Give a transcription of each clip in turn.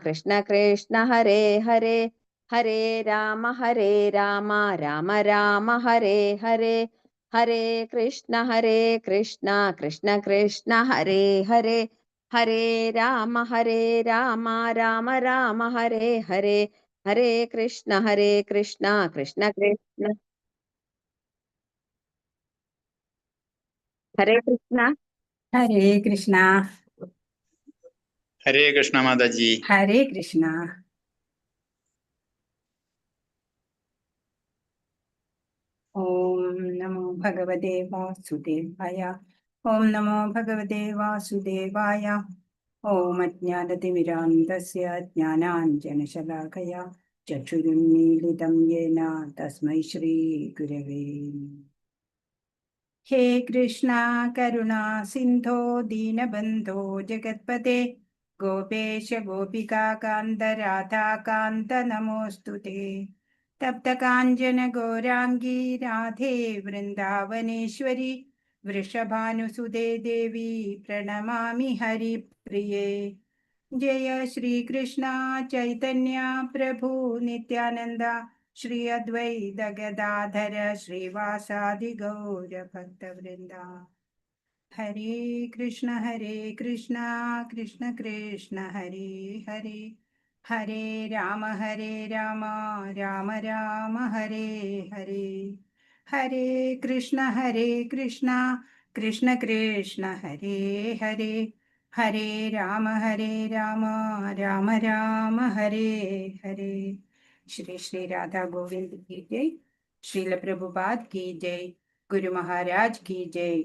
കൃഷ്ണ കൃഷ്ണ ഹരേ ഹരേ ഹരേ രാമ രാമ രാമ ഹരേ ഹരേ ഹരേ കൃഷ്ണ കൃഷ്ണ കൃഷ്ണ ഹരേ ഹരേ ഹരേ രാമ രാമ രാമ ഹരേ ഹരേ ഹരേ കൃഷ്ണ കൃഷ്ണ കൃഷ്ണ ഹരേ കൃഷ്ണ. ഹരേ കൃഷ്ണ. ഹരേ കൃഷ്ണ മാതാജി. ഹരേ കൃഷ്ണ. ഓം നമോ ഭഗവതേ വാസുദേവായ. ഓം നമോ ഭഗവതേ വാസുദേവായ. ഓം അജ്ഞാനതിമിരാന്തസ്യ ജ്ഞാനാഞ്ജനശലാകയാ ചക്ഷുരുന്മീലിതം യേന തസ്മൈ ശ്രീ ഗുരവേ. ഹേ കൃഷ്ണ കരുണാ സിന്ധോ ദീനബന്ധോ ജഗത്പതേ ഗോപേശ ഗോപികാകാന്ത രാധാകാന്ത നമോസ്തുതേ. തപ്തകാഞ്ചന ഗൗരാംഗീ രാധേ വൃന്ദാവനേശ്വരി വൃഷഭാനുസുതേ ദേവി പ്രണമാമി ഹരിപ്രിയേ. ജയ ശ്രീകൃഷ്ണ ചൈതന്യ പ്രഭു നിത്യാനന്ദ ശ്രീ അദ്വൈത ഗദാധര ശ്രീവാസാദി ഗൗരഭക്തവൃന്ദ. ഹരേ കൃഷ്ണ കൃഷ്ണ കൃഷ്ണ ഹരേ ഹരേ ഹരേ രാമ രാമ രാമ ഹരേ ഹരേ ഹരേ കൃഷ്ണ കൃഷ്ണ കൃഷ്ണ ഹരേ ഹരേ ഹരേ രാമ രാമ രാമ ഹരേ ഹരേ. ശ്രീ ശ്രീ രാധാ ഗോവിന്ദ് की जय. श्रील प्रभुपाद की जय. गुरु महाराज की जय.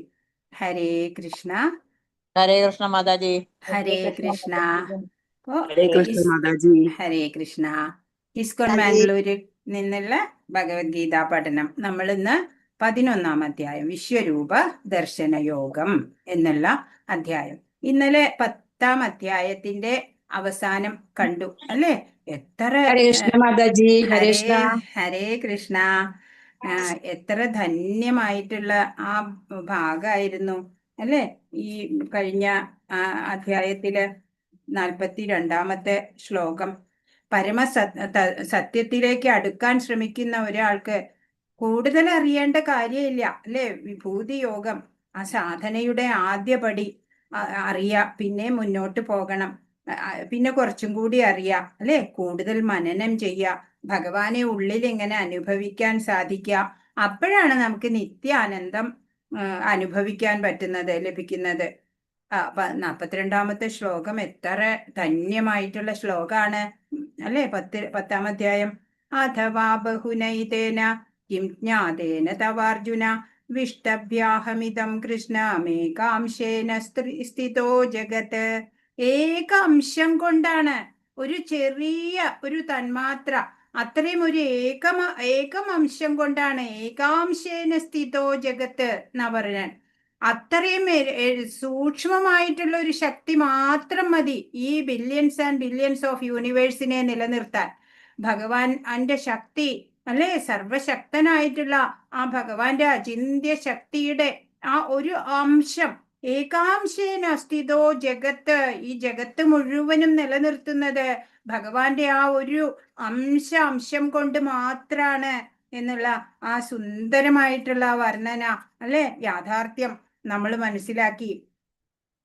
ഹരേ കൃഷ്ണ. ഹരേ കൃഷ്ണ മാതാജി. ഹരേ കൃഷ്ണ. മാതാജി. ഹരേ കൃഷ്ണ. ഇസ്കോൺ മാംഗ്ലൂരിൽ നിന്നുള്ള ഭഗവത്ഗീത പഠനം. നമ്മൾ ഇന്ന് 11-ാം അധ്യായം വിശ്വരൂപ ദർശനയോഗം എന്നുള്ള അധ്യായം. ഇന്നലെ 10-ാം അധ്യായത്തിന്റെ അവസാനം കണ്ടു അല്ലേ? എത്ര മാതാജി. ഹരേ കൃഷ്ണ. എത്ര ധന്യമായിട്ടുള്ള ആ ഭാഗമായിരുന്നു അല്ലേ? ഈ കഴിഞ്ഞ അധ്യായത്തില് 42-ാമത്തെ ശ്ലോകം. സത്യത്തിലേക്ക് അടുക്കാൻ ശ്രമിക്കുന്ന ഒരാൾക്ക് കൂടുതൽ അറിയേണ്ട കാര്യമില്ല അല്ലേ? വിഭൂതി യോഗം, ആ സാധനയുടെ ആദ്യപടി അറിയാ, പിന്നെ മുന്നോട്ട് പോകണം, പിന്നെ കുറച്ചും കൂടി അറിയാ അല്ലെ? കൂടുതൽ മനനം ചെയ്യാ, ഭഗവാനെ ഉള്ളിൽ എങ്ങനെ അനുഭവിക്കാൻ സാധിക്കുക. അപ്പോഴാണ് നമുക്ക് നിത്യാനന്ദം അനുഭവിക്കാൻ പറ്റുന്നത്, ലഭിക്കുന്നത്. 42-ാമത്തെ ശ്ലോകം എത്ര ധന്യമായിട്ടുള്ള ശ്ലോകാണ് അല്ലെ? 10-ാം അധ്യായം. അഥവാ ബഹുനൈതേന കിം ജ്ഞാതേന തവാർജുന വിഷ്ടഭ്യാഹമിതം കൃഷ്ണമേകാംശേന സ്ഥിതോ ജഗത്. ഏക അംശം കൊണ്ടാണ്, ഒരു ചെറിയ ഒരു തന്മാത്ര, അത്രയും ഒരു ഏകം അംശം കൊണ്ടാണ് ഏകാംശേന സ്ഥിതോ ജഗത്ത് എന്നാ പറയാൻ. അത്രയും സൂക്ഷ്മമായിട്ടുള്ള ഒരു ശക്തി മാത്രം മതി ഈ ബില്യൺസ് ആൻഡ് ബില്യൺസ് ഓഫ് യൂണിവേഴ്സിനെ നിലനിർത്താൻ. ഭഗവാന്റെ ശക്തി അല്ലെ? സർവശക്തനായിട്ടുള്ള ആ ഭഗവാന്റെ അചിന്ത്യ ശക്തിയുടെ ആ ഒരു അംശം, ഏകാംശേന സ്ഥിതോ ജഗത്ത്, ഈ ജഗത്ത് മുഴുവനും നിലനിർത്തുന്നത് ഭഗവാന്റെ ആ ഒരു അംശം കൊണ്ട് മാത്രാണ് എന്നുള്ള ആ സുന്ദരമായിട്ടുള്ള വർണ്ണന അല്ലെ? യാഥാർത്ഥ്യം നമ്മൾ മനസ്സിലാക്കി.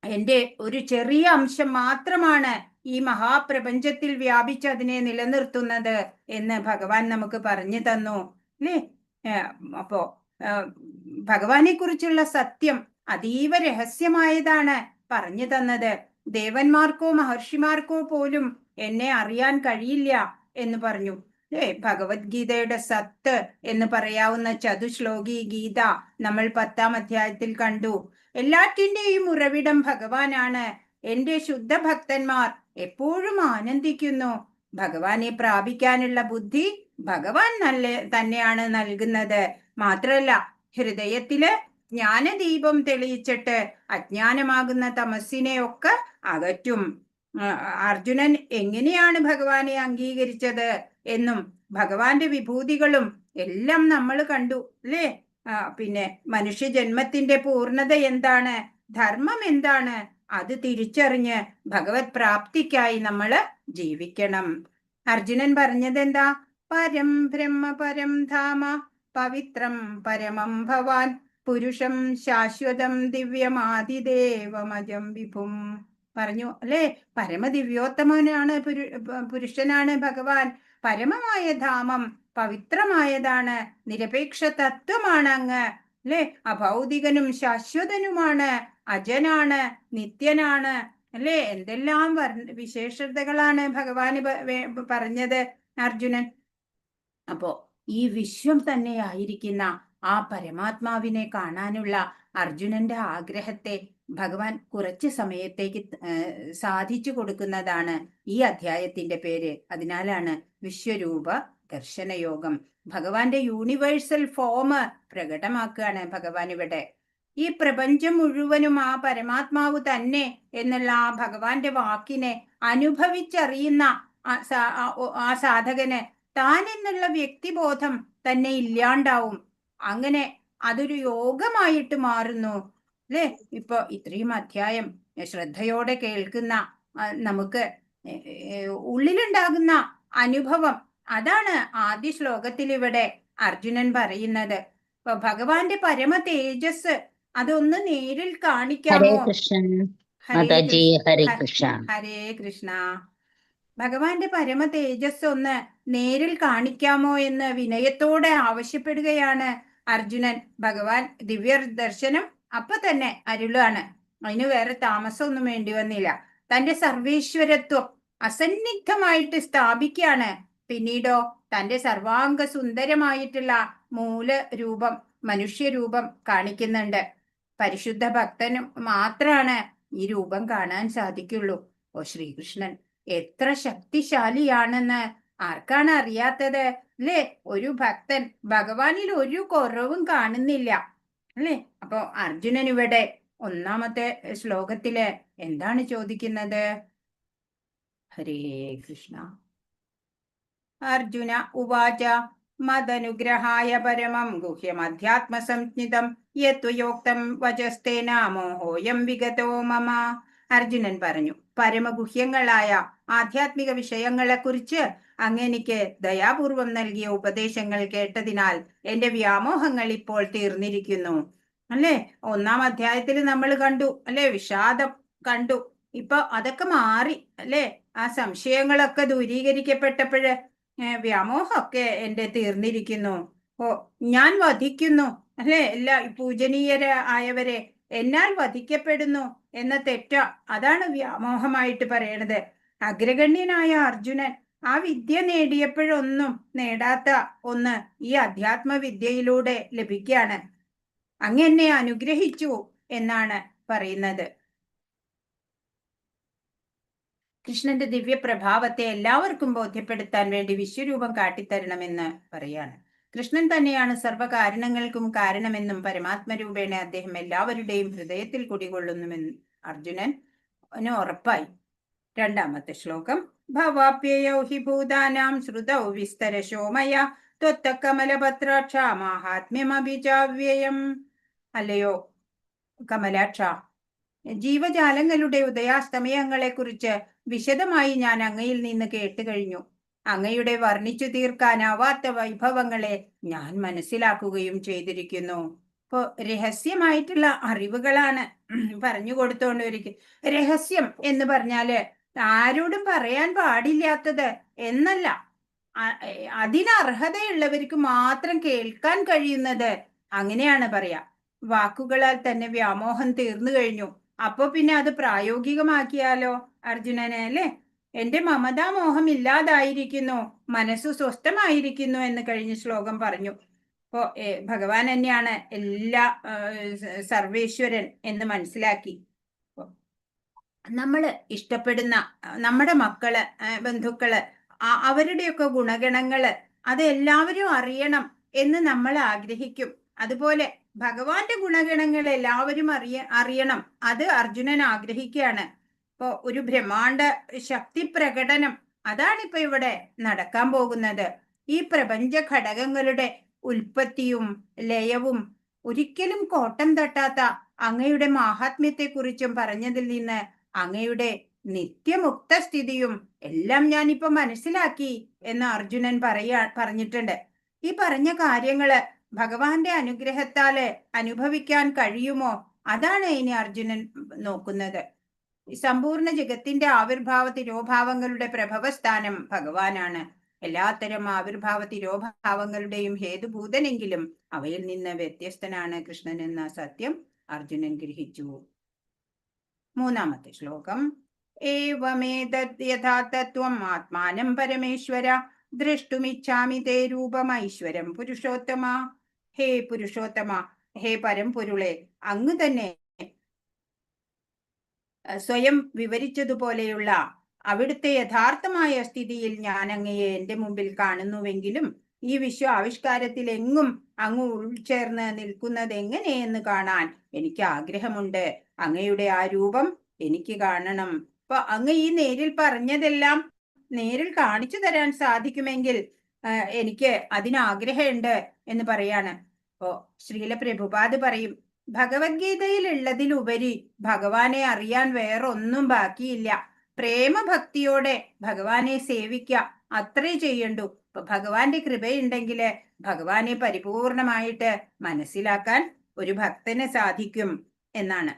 എൻ്റെ ഒരു ചെറിയ അംശം മാത്രമാണ് ഈ മഹാപ്രപഞ്ചത്തിൽ വ്യാപിച്ച് അതിനെ നിലനിർത്തുന്നത് എന്ന് ഭഗവാൻ നമുക്ക് പറഞ്ഞു തന്നു അല്ലേ? അപ്പോ ഭഗവാനെ കുറിച്ചുള്ള സത്യം അതീവ രഹസ്യമായതാണ് പറഞ്ഞു തന്നത്. ദേവന്മാർക്കോ മഹർഷിമാർക്കോ പോലും എന്നെ അറിയാൻ കഴിയില്ല എന്ന് പറഞ്ഞു. ഭഗവത്ഗീതയുടെ സത്ത് എന്ന് പറയാവുന്ന ചതുശ്ലോകി ഗീത നമ്മൾ 10-ാം അധ്യായത്തിൽ കണ്ടു. എല്ലാറ്റിന്റെയും ഉറവിടം ഭഗവാനാണ്. എന്റെ ശുദ്ധഭക്തന്മാർ എപ്പോഴും ആനന്ദിക്കുന്നു. ഭഗവാനെ പ്രാപിക്കാനുള്ള ബുദ്ധി ഭഗവാൻ തന്നെയാണ് നൽകുന്നത്. മാത്രല്ല, ഹൃദയത്തില് ജ്ഞാനദീപം തെളിയിച്ചിട്ട് അജ്ഞാനമാകുന്ന തമസ്സിനെ ഒക്കെ അകറ്റും. അർജുനൻ എങ്ങനെയാണ് ഭഗവാനെ അംഗീകരിച്ചത് എന്നും ഭഗവാന്റെ വിഭൂതികളും എല്ലാം നമ്മൾ കണ്ടു അല്ലേ? പിന്നെ മനുഷ്യജന്മത്തിന്റെ പൂർണ്ണത എന്താണ്, ധർമ്മം എന്താണ്, അത് തിരിച്ചറിഞ്ഞ് ഭഗവത് പ്രാപ്തിക്കായി നമ്മൾ ജീവിക്കണം. അർജുനൻ പറഞ്ഞത് എന്താ? പരം ബ്രഹ്മ പരം ധാമ പവിത്രം പരമം ഭവാൻ പുരുഷം ശാശ്വതം ദിവ്യമാതിദേവമജം വിഭും പറഞ്ഞു അല്ലേ. പരമദിവ്യോത്തമനാണ് പുരുഷനാണ് ഭഗവാൻ. പരമമായ ധാമം പവിത്രമായതാണ്, നിരപേക്ഷ തത്വമാണ് അങ്ങ് അല്ലേ. അഭൗതികനും ശാശ്വതനുമാണ്, അജനാണ്, നിത്യനാണ് അല്ലേ. എന്തെല്ലാം വിശേഷതകളാണ് ഭഗവാന് പറഞ്ഞത് അർജുനൻ. അപ്പോ ഈ വിശ്വം തന്നെ ആയിരിക്കുന്ന ആ പരമാത്മാവിനെ കാണാനുള്ള അർജുനന്റെ ആഗ്രഹത്തെ ഭഗവാൻ കുറച്ച് സമയത്തേക്ക് സാധിച്ചു കൊടുക്കുന്നതാണ് ഈ അധ്യായത്തിന്റെ പേര്. അതിനാലാണ് വിശ്വരൂപ ദർശനയോഗം. ഭഗവാന്റെ യൂണിവേഴ്സൽ ഫോം പ്രകടമാക്കുകയാണ് ഭഗവാൻ ഇവിടെ. ഈ പ്രപഞ്ചം മുഴുവനും ആ പരമാത്മാവ് തന്നെ എന്നുള്ള ആ ഭഗവാന്റെ വാക്കിനെ അനുഭവിച്ചറിയുന്ന ആ സാധകന് താൻ എന്നുള്ള വ്യക്തിബോധം തന്നെ ഇല്ലാണ്ടാവും. അങ്ങനെ അതൊരു യോഗമായിട്ട് മാറുന്നു അല്ലേ. ഇപ്പൊ ഇത്രയും അധ്യായം ശ്രദ്ധയോടെ കേൾക്കുന്ന നമുക്ക് ഉള്ളിലുണ്ടാകുന്ന അനുഭവം അതാണ് ആദ്യ ശ്ലോകത്തിൽ ഇവിടെ അർജുനൻ പറയുന്നത്. ഇപ്പൊ ഭഗവാന്റെ പരമ തേജസ് അതൊന്ന് നേരിൽ കാണിക്കാമോ? ഹരേ കൃഷ്ണ. ഭഗവാന്റെ പരമ തേജസ് ഒന്ന് നേരിൽ കാണിക്കാമോ എന്ന് വിനയത്തോടെ ആവശ്യപ്പെടുകയാണ് അർജുനൻ. ഭഗവാൻ ദിവ്യ ദർശനം അപ്പൊ തന്നെ അരുളാണ്. അതിന് വേറെ താമസമൊന്നും വേണ്ടി വന്നില്ല. തന്റെ സർവേശ്വരത്വം അസന്നിഗ്ധമായിട്ട് സ്ഥാപിക്കുകയാണ്. പിന്നീടോ തന്റെ സർവാംഗ സുന്ദരമായിട്ടുള്ള മൂലരൂപം മനുഷ്യരൂപം കാണിക്കുന്നുണ്ട്. പരിശുദ്ധ ഭക്തനും മാത്രമാണ് ഈ രൂപം കാണാൻ സാധിക്കുള്ളൂ. ഓ ശ്രീകൃഷ്ണൻ എത്ര ശക്തിശാലിയാണെന്ന് ആർക്കാണ് അറിയാത്തത് അല്ലേ. ഒരു ഭക്തൻ ഭഗവാനിൽ ഒരു കുറവും കാണുന്നില്ല അല്ലേ. അപ്പൊ അർജുനൻ ഇവിടെ ഒന്നാമത്തെ ശ്ലോകത്തില് എന്താണ് ചോദിക്കുന്നത്? ഹരേ കൃഷ്ണ. അർജുന ഉവാച മദനുഗ്രഹായ പരമം ഗുഹ്യമധ്യാത്മസംജ്ഞിതം യത്വയോക്തം വചസ്തേന മോഹോയം വിഗതോ മമ. അർജുനൻ പറഞ്ഞു, പരമഗുഹ്യങ്ങളായ ആധ്യാത്മിക വിഷയങ്ങളെക്കുറിച്ച് അങ്ങെനിക്ക് ദയാപൂർവം നൽകിയ ഉപദേശങ്ങൾ കേട്ടതിനാൽ എന്റെ വ്യാമോഹങ്ങൾ ഇപ്പോൾ തീർന്നിരിക്കുന്നു അല്ലേ. ഒന്നാം അധ്യായത്തിൽ നമ്മൾ കണ്ടു അല്ലേ, വിഷാദം കണ്ടു. ഇപ്പൊ അതൊക്കെ മാറി അല്ലേ. ആ സംശയങ്ങളൊക്കെ ദൂരീകരിക്കപ്പെട്ടപ്പോഴ് വ്യാമോഹമൊക്കെ എന്റെ തീർന്നിരിക്കുന്നു. ഓ ഞാൻ വധിക്കുന്നു അല്ലെ എല്ലാ പൂജനീയരായവരെ എന്നാൽ വധിക്കപ്പെടുന്നു എന്ന തെറ്റ അതാണ് വ്യാമോഹമായിട്ട് പറയണത്. അഗ്രഗണ്യനായ അർജുനൻ ആ വിദ്യ നേടിയപ്പോഴൊന്നും നേടാത്ത ഒന്ന് ഈ അധ്യാത്മവിദ്യയിലൂടെ ലഭിക്കുകയാണ്. അങ്ങ് എന്നെ അനുഗ്രഹിച്ചു എന്നാണ് പറയുന്നത്. കൃഷ്ണന്റെ ദിവ്യപ്രഭാവത്തെ എല്ലാവർക്കും ബോധ്യപ്പെടുത്താൻ വേണ്ടി വിശ്വരൂപം കാട്ടിത്തരണമെന്ന് പറയാണ്. കൃഷ്ണൻ തന്നെയാണ് സർവ്വകാരണങ്ങൾക്കും കാരണമെന്നും പരമാത്മരൂപേണ അദ്ദേഹം എല്ലാവരുടെയും ഹൃദയത്തിൽ കുടികൊള്ളുന്നുമെന്ന് അർജുനന് ഉറപ്പായി. രണ്ടാമത്തെ ശ്ലോകം. ഭവാപ്യയൗ ഹി ഭൂതാനാം ശ്രുതൗ വിസ്തരശോ മയ ത്വത്ത കമലപത്രാക്ഷ മാഹാത്മ്യമഭിചാവ്യയം. അല്ലയോ കമലാക്ഷ, ജീവജാലങ്ങളുടെ ഉദയാസ്തമയങ്ങളെക്കുറിച്ച് വിശദമായി ഞാൻ അങ്ങയിൽ നിന്ന് കേട്ടു കഴിഞ്ഞു. അങ്ങയുടെ വർണ്ണിച്ചു തീർക്കാനാവാത്ത വൈഭവങ്ങളെ ഞാൻ മനസ്സിലാക്കുകയും ചെയ്തിരിക്കുന്നു. ഇപ്പോ രഹസ്യമായിട്ടുള്ള അറിവുകളാണ് പറഞ്ഞു കൊടുത്തോണ്ടിരിക്കും. രഹസ്യം എന്ന് പറഞ്ഞാല് ആരോടും പറയാൻ പാടില്ലാത്തത് എന്നല്ല, അതിനർഹതയുള്ളവർക്ക് മാത്രം കേൾക്കാൻ കഴിയുന്നത്, അങ്ങനെയാണ് പറയാ. വാക്കുകളാൽ തന്നെ വ്യാമോഹം തീർന്നു കഴിഞ്ഞു. അപ്പൊ പിന്നെ അത് പ്രായോഗികമാക്കിയാലോ അർജുനനെ അല്ലേ. എന്റെ മമതാമോഹം ഇല്ലാതായിരിക്കുന്നു, മനസ്സു സ്വസ്ഥമായിരിക്കുന്നു എന്ന് കഴിഞ്ഞ ശ്ലോകം പറഞ്ഞു. അപ്പോ ഭഗവാൻ തന്നെയാണ് എല്ലാ സർവേശ്വരൻ എന്ന് മനസ്സിലാക്കി. നമ്മള് ഇഷ്ടപ്പെടുന്ന നമ്മുടെ മക്കള്, ബന്ധുക്കള്, അവരുടെയൊക്കെ ഗുണഗണങ്ങള് അത് എല്ലാവരും അറിയണം എന്ന് നമ്മൾ ആഗ്രഹിക്കും. അതുപോലെ ഭഗവാന്റെ ഗുണഗണങ്ങൾ എല്ലാവരും അറിയണം, അത് അർജുനൻ ആഗ്രഹിക്കുകയാണ്. ഇപ്പൊ ഒരു ബ്രഹ്മാണ്ഡ ശക്തി പ്രകടനം അതാണിപ്പോ ഇവിടെ നടക്കാൻ പോകുന്നത്. ഈ പ്രപഞ്ച ഘടകങ്ങളുടെ ഉൽപ്പത്തിയും ലയവും ഒരിക്കലും കോട്ടം തട്ടാത്ത അങ്ങയുടെ മാഹാത്മ്യത്തെക്കുറിച്ചും പറഞ്ഞതിൽ നിന്ന് അങ്ങയുടെ നിത്യമുക്ത സ്ഥിതിയും എല്ലാം ഞാനിപ്പോ മനസ്സിലാക്കി എന്ന് അർജുനൻ പറഞ്ഞിട്ടുണ്ട്. ഈ പറഞ്ഞ കാര്യങ്ങള് ഭഗവാന്റെ അനുഗ്രഹത്താല് അനുഭവിക്കാൻ കഴിയുമോ? അതാണ് ഇനി അർജുനൻ നോക്കുന്നത്. സമ്പൂർണ്ണ ജഗത്തിന്റെ ആവിർഭാവ തിരോഭാവങ്ങളുടെ പ്രഭവസ്ഥാനം ഭഗവാനാണ്. എല്ലാത്തരം ആവിർഭാവ തിരോഭാവങ്ങളുടെയും ഹേതുഭൂതനെങ്കിലും അവയിൽ നിന്ന് വ്യത്യസ്തനാണ് കൃഷ്ണൻ എന്ന സത്യം അർജുനൻ ഗ്രഹിച്ചു. മൂന്നാമത്തെ ശ്ലോകം. ഏവമേതദ് യഥാതത്വം ആത്മാനം പരമേശ്വര ദ്രഷ്ടുമിച്ഛാമി തേ രൂപമൈശ്വരം പുരുഷോത്തമ. ഹേ പുരുഷോത്തമ, ഹേ പരംപൊരുളെ, അങ്ങ് തന്നെ സ്വയം വിവരിച്ചതുപോലെയുള്ള അവിടുത്തെ യഥാർത്ഥമായ സ്ഥിതിയിൽ ഞാൻ അങ്ങയെ എന്റെ മുമ്പിൽ കാണുന്നുവെങ്കിലും ഈ വിശ്വ ആവിഷ്കാരത്തിൽ എങ്ങും അങ്ങ് ഉൾച്ചേർന്ന് നിൽക്കുന്നത് എങ്ങനെയെന്ന് കാണാൻ എനിക്ക് ആഗ്രഹമുണ്ട്. അങ്ങയുടെ ആ രൂപം എനിക്ക് കാണണം. അപ്പൊ അങ്ങ് ഈ നേരിൽ പറഞ്ഞതെല്ലാം നേരിൽ കാണിച്ചു തരാൻ സാധിക്കുമെങ്കിൽ എനിക്ക് അതിനാഗ്രഹമുണ്ട് എന്ന് പറയാണ്. അപ്പോ ശ്രീല പ്രഭുപാദ് പറയും, ഭഗവത്ഗീതയിൽ ഉള്ളതിലുപരി ഭഗവാനെ അറിയാൻ വേറൊന്നും ബാക്കിയില്ല. പ്രേമഭക്തിയോടെ ഭഗവാനെ സേവിക്കുക, അത്രേ ചെയ്യണ്ടു. ഇപ്പൊ ഭഗവാന്റെ കൃപയുണ്ടെങ്കില് ഭഗവാനെ പരിപൂർണമായിട്ട് മനസ്സിലാക്കാൻ ഒരു ഭക്തന് സാധിക്കും എന്നാണ്.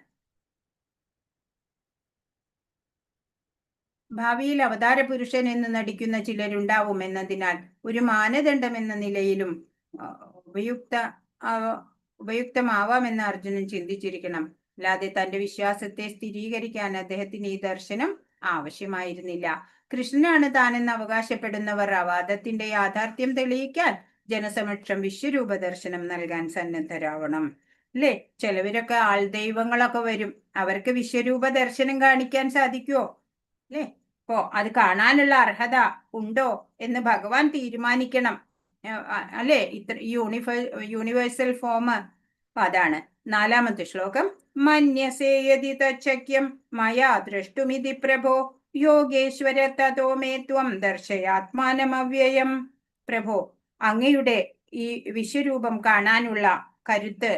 ഭാവിയിൽ അവതാര പുരുഷൻ എന്ന് നടിക്കുന്ന ചിലരുണ്ടാവും എന്നതിനാൽ ഒരു മാനദണ്ഡം എന്ന നിലയിലും ഉപയുക്തമാവാമെന്ന് അർജുനൻ ചിന്തിച്ചിരിക്കണം. അല്ലാതെ തന്റെ വിശ്വാസത്തെ സ്ഥിരീകരിക്കാൻ അദ്ദേഹത്തിന് ഈ ദർശനം ആവശ്യമായിരുന്നില്ല. കൃഷ്ണനാണ് താനെന്ന് അവകാശപ്പെടുന്നവർ ആ വാദത്തിന്റെ യാഥാർത്ഥ്യം തെളിയിക്കാൻ ജനസമക്ഷം വിശ്വരൂപ ദർശനം നൽകാൻ സന്നദ്ധരാവണം. അല്ലേ? ചിലവരൊക്കെ ആൾദൈവങ്ങളൊക്കെ വരും, അവർക്ക് വിശ്വരൂപ ദർശനം കാണിക്കാൻ സാധിക്കുമോ? അല്ലേ? അപ്പോ അത് കാണാനുള്ള അർഹത ഉണ്ടോ എന്ന് ഭഗവാൻ തീരുമാനിക്കണം. അല്ലെ? ഇത്ര യൂണിവേഴ്സൽ ഫോം അതാണ്. നാലാമത്തെ ശ്ലോകം. മന്യസേയതി തച്ഛക്യം മയാ ദ്രഷ്ടുമിതി പ്രഭോ യോഗേശ്വര തതോ മേ ത്വം ദർശയാത്മാനമവ്യയം. പ്രഭോ, അങ്ങയുടെ ഈ വിശ്വരൂപം കാണാനുള്ള കരുത്ത്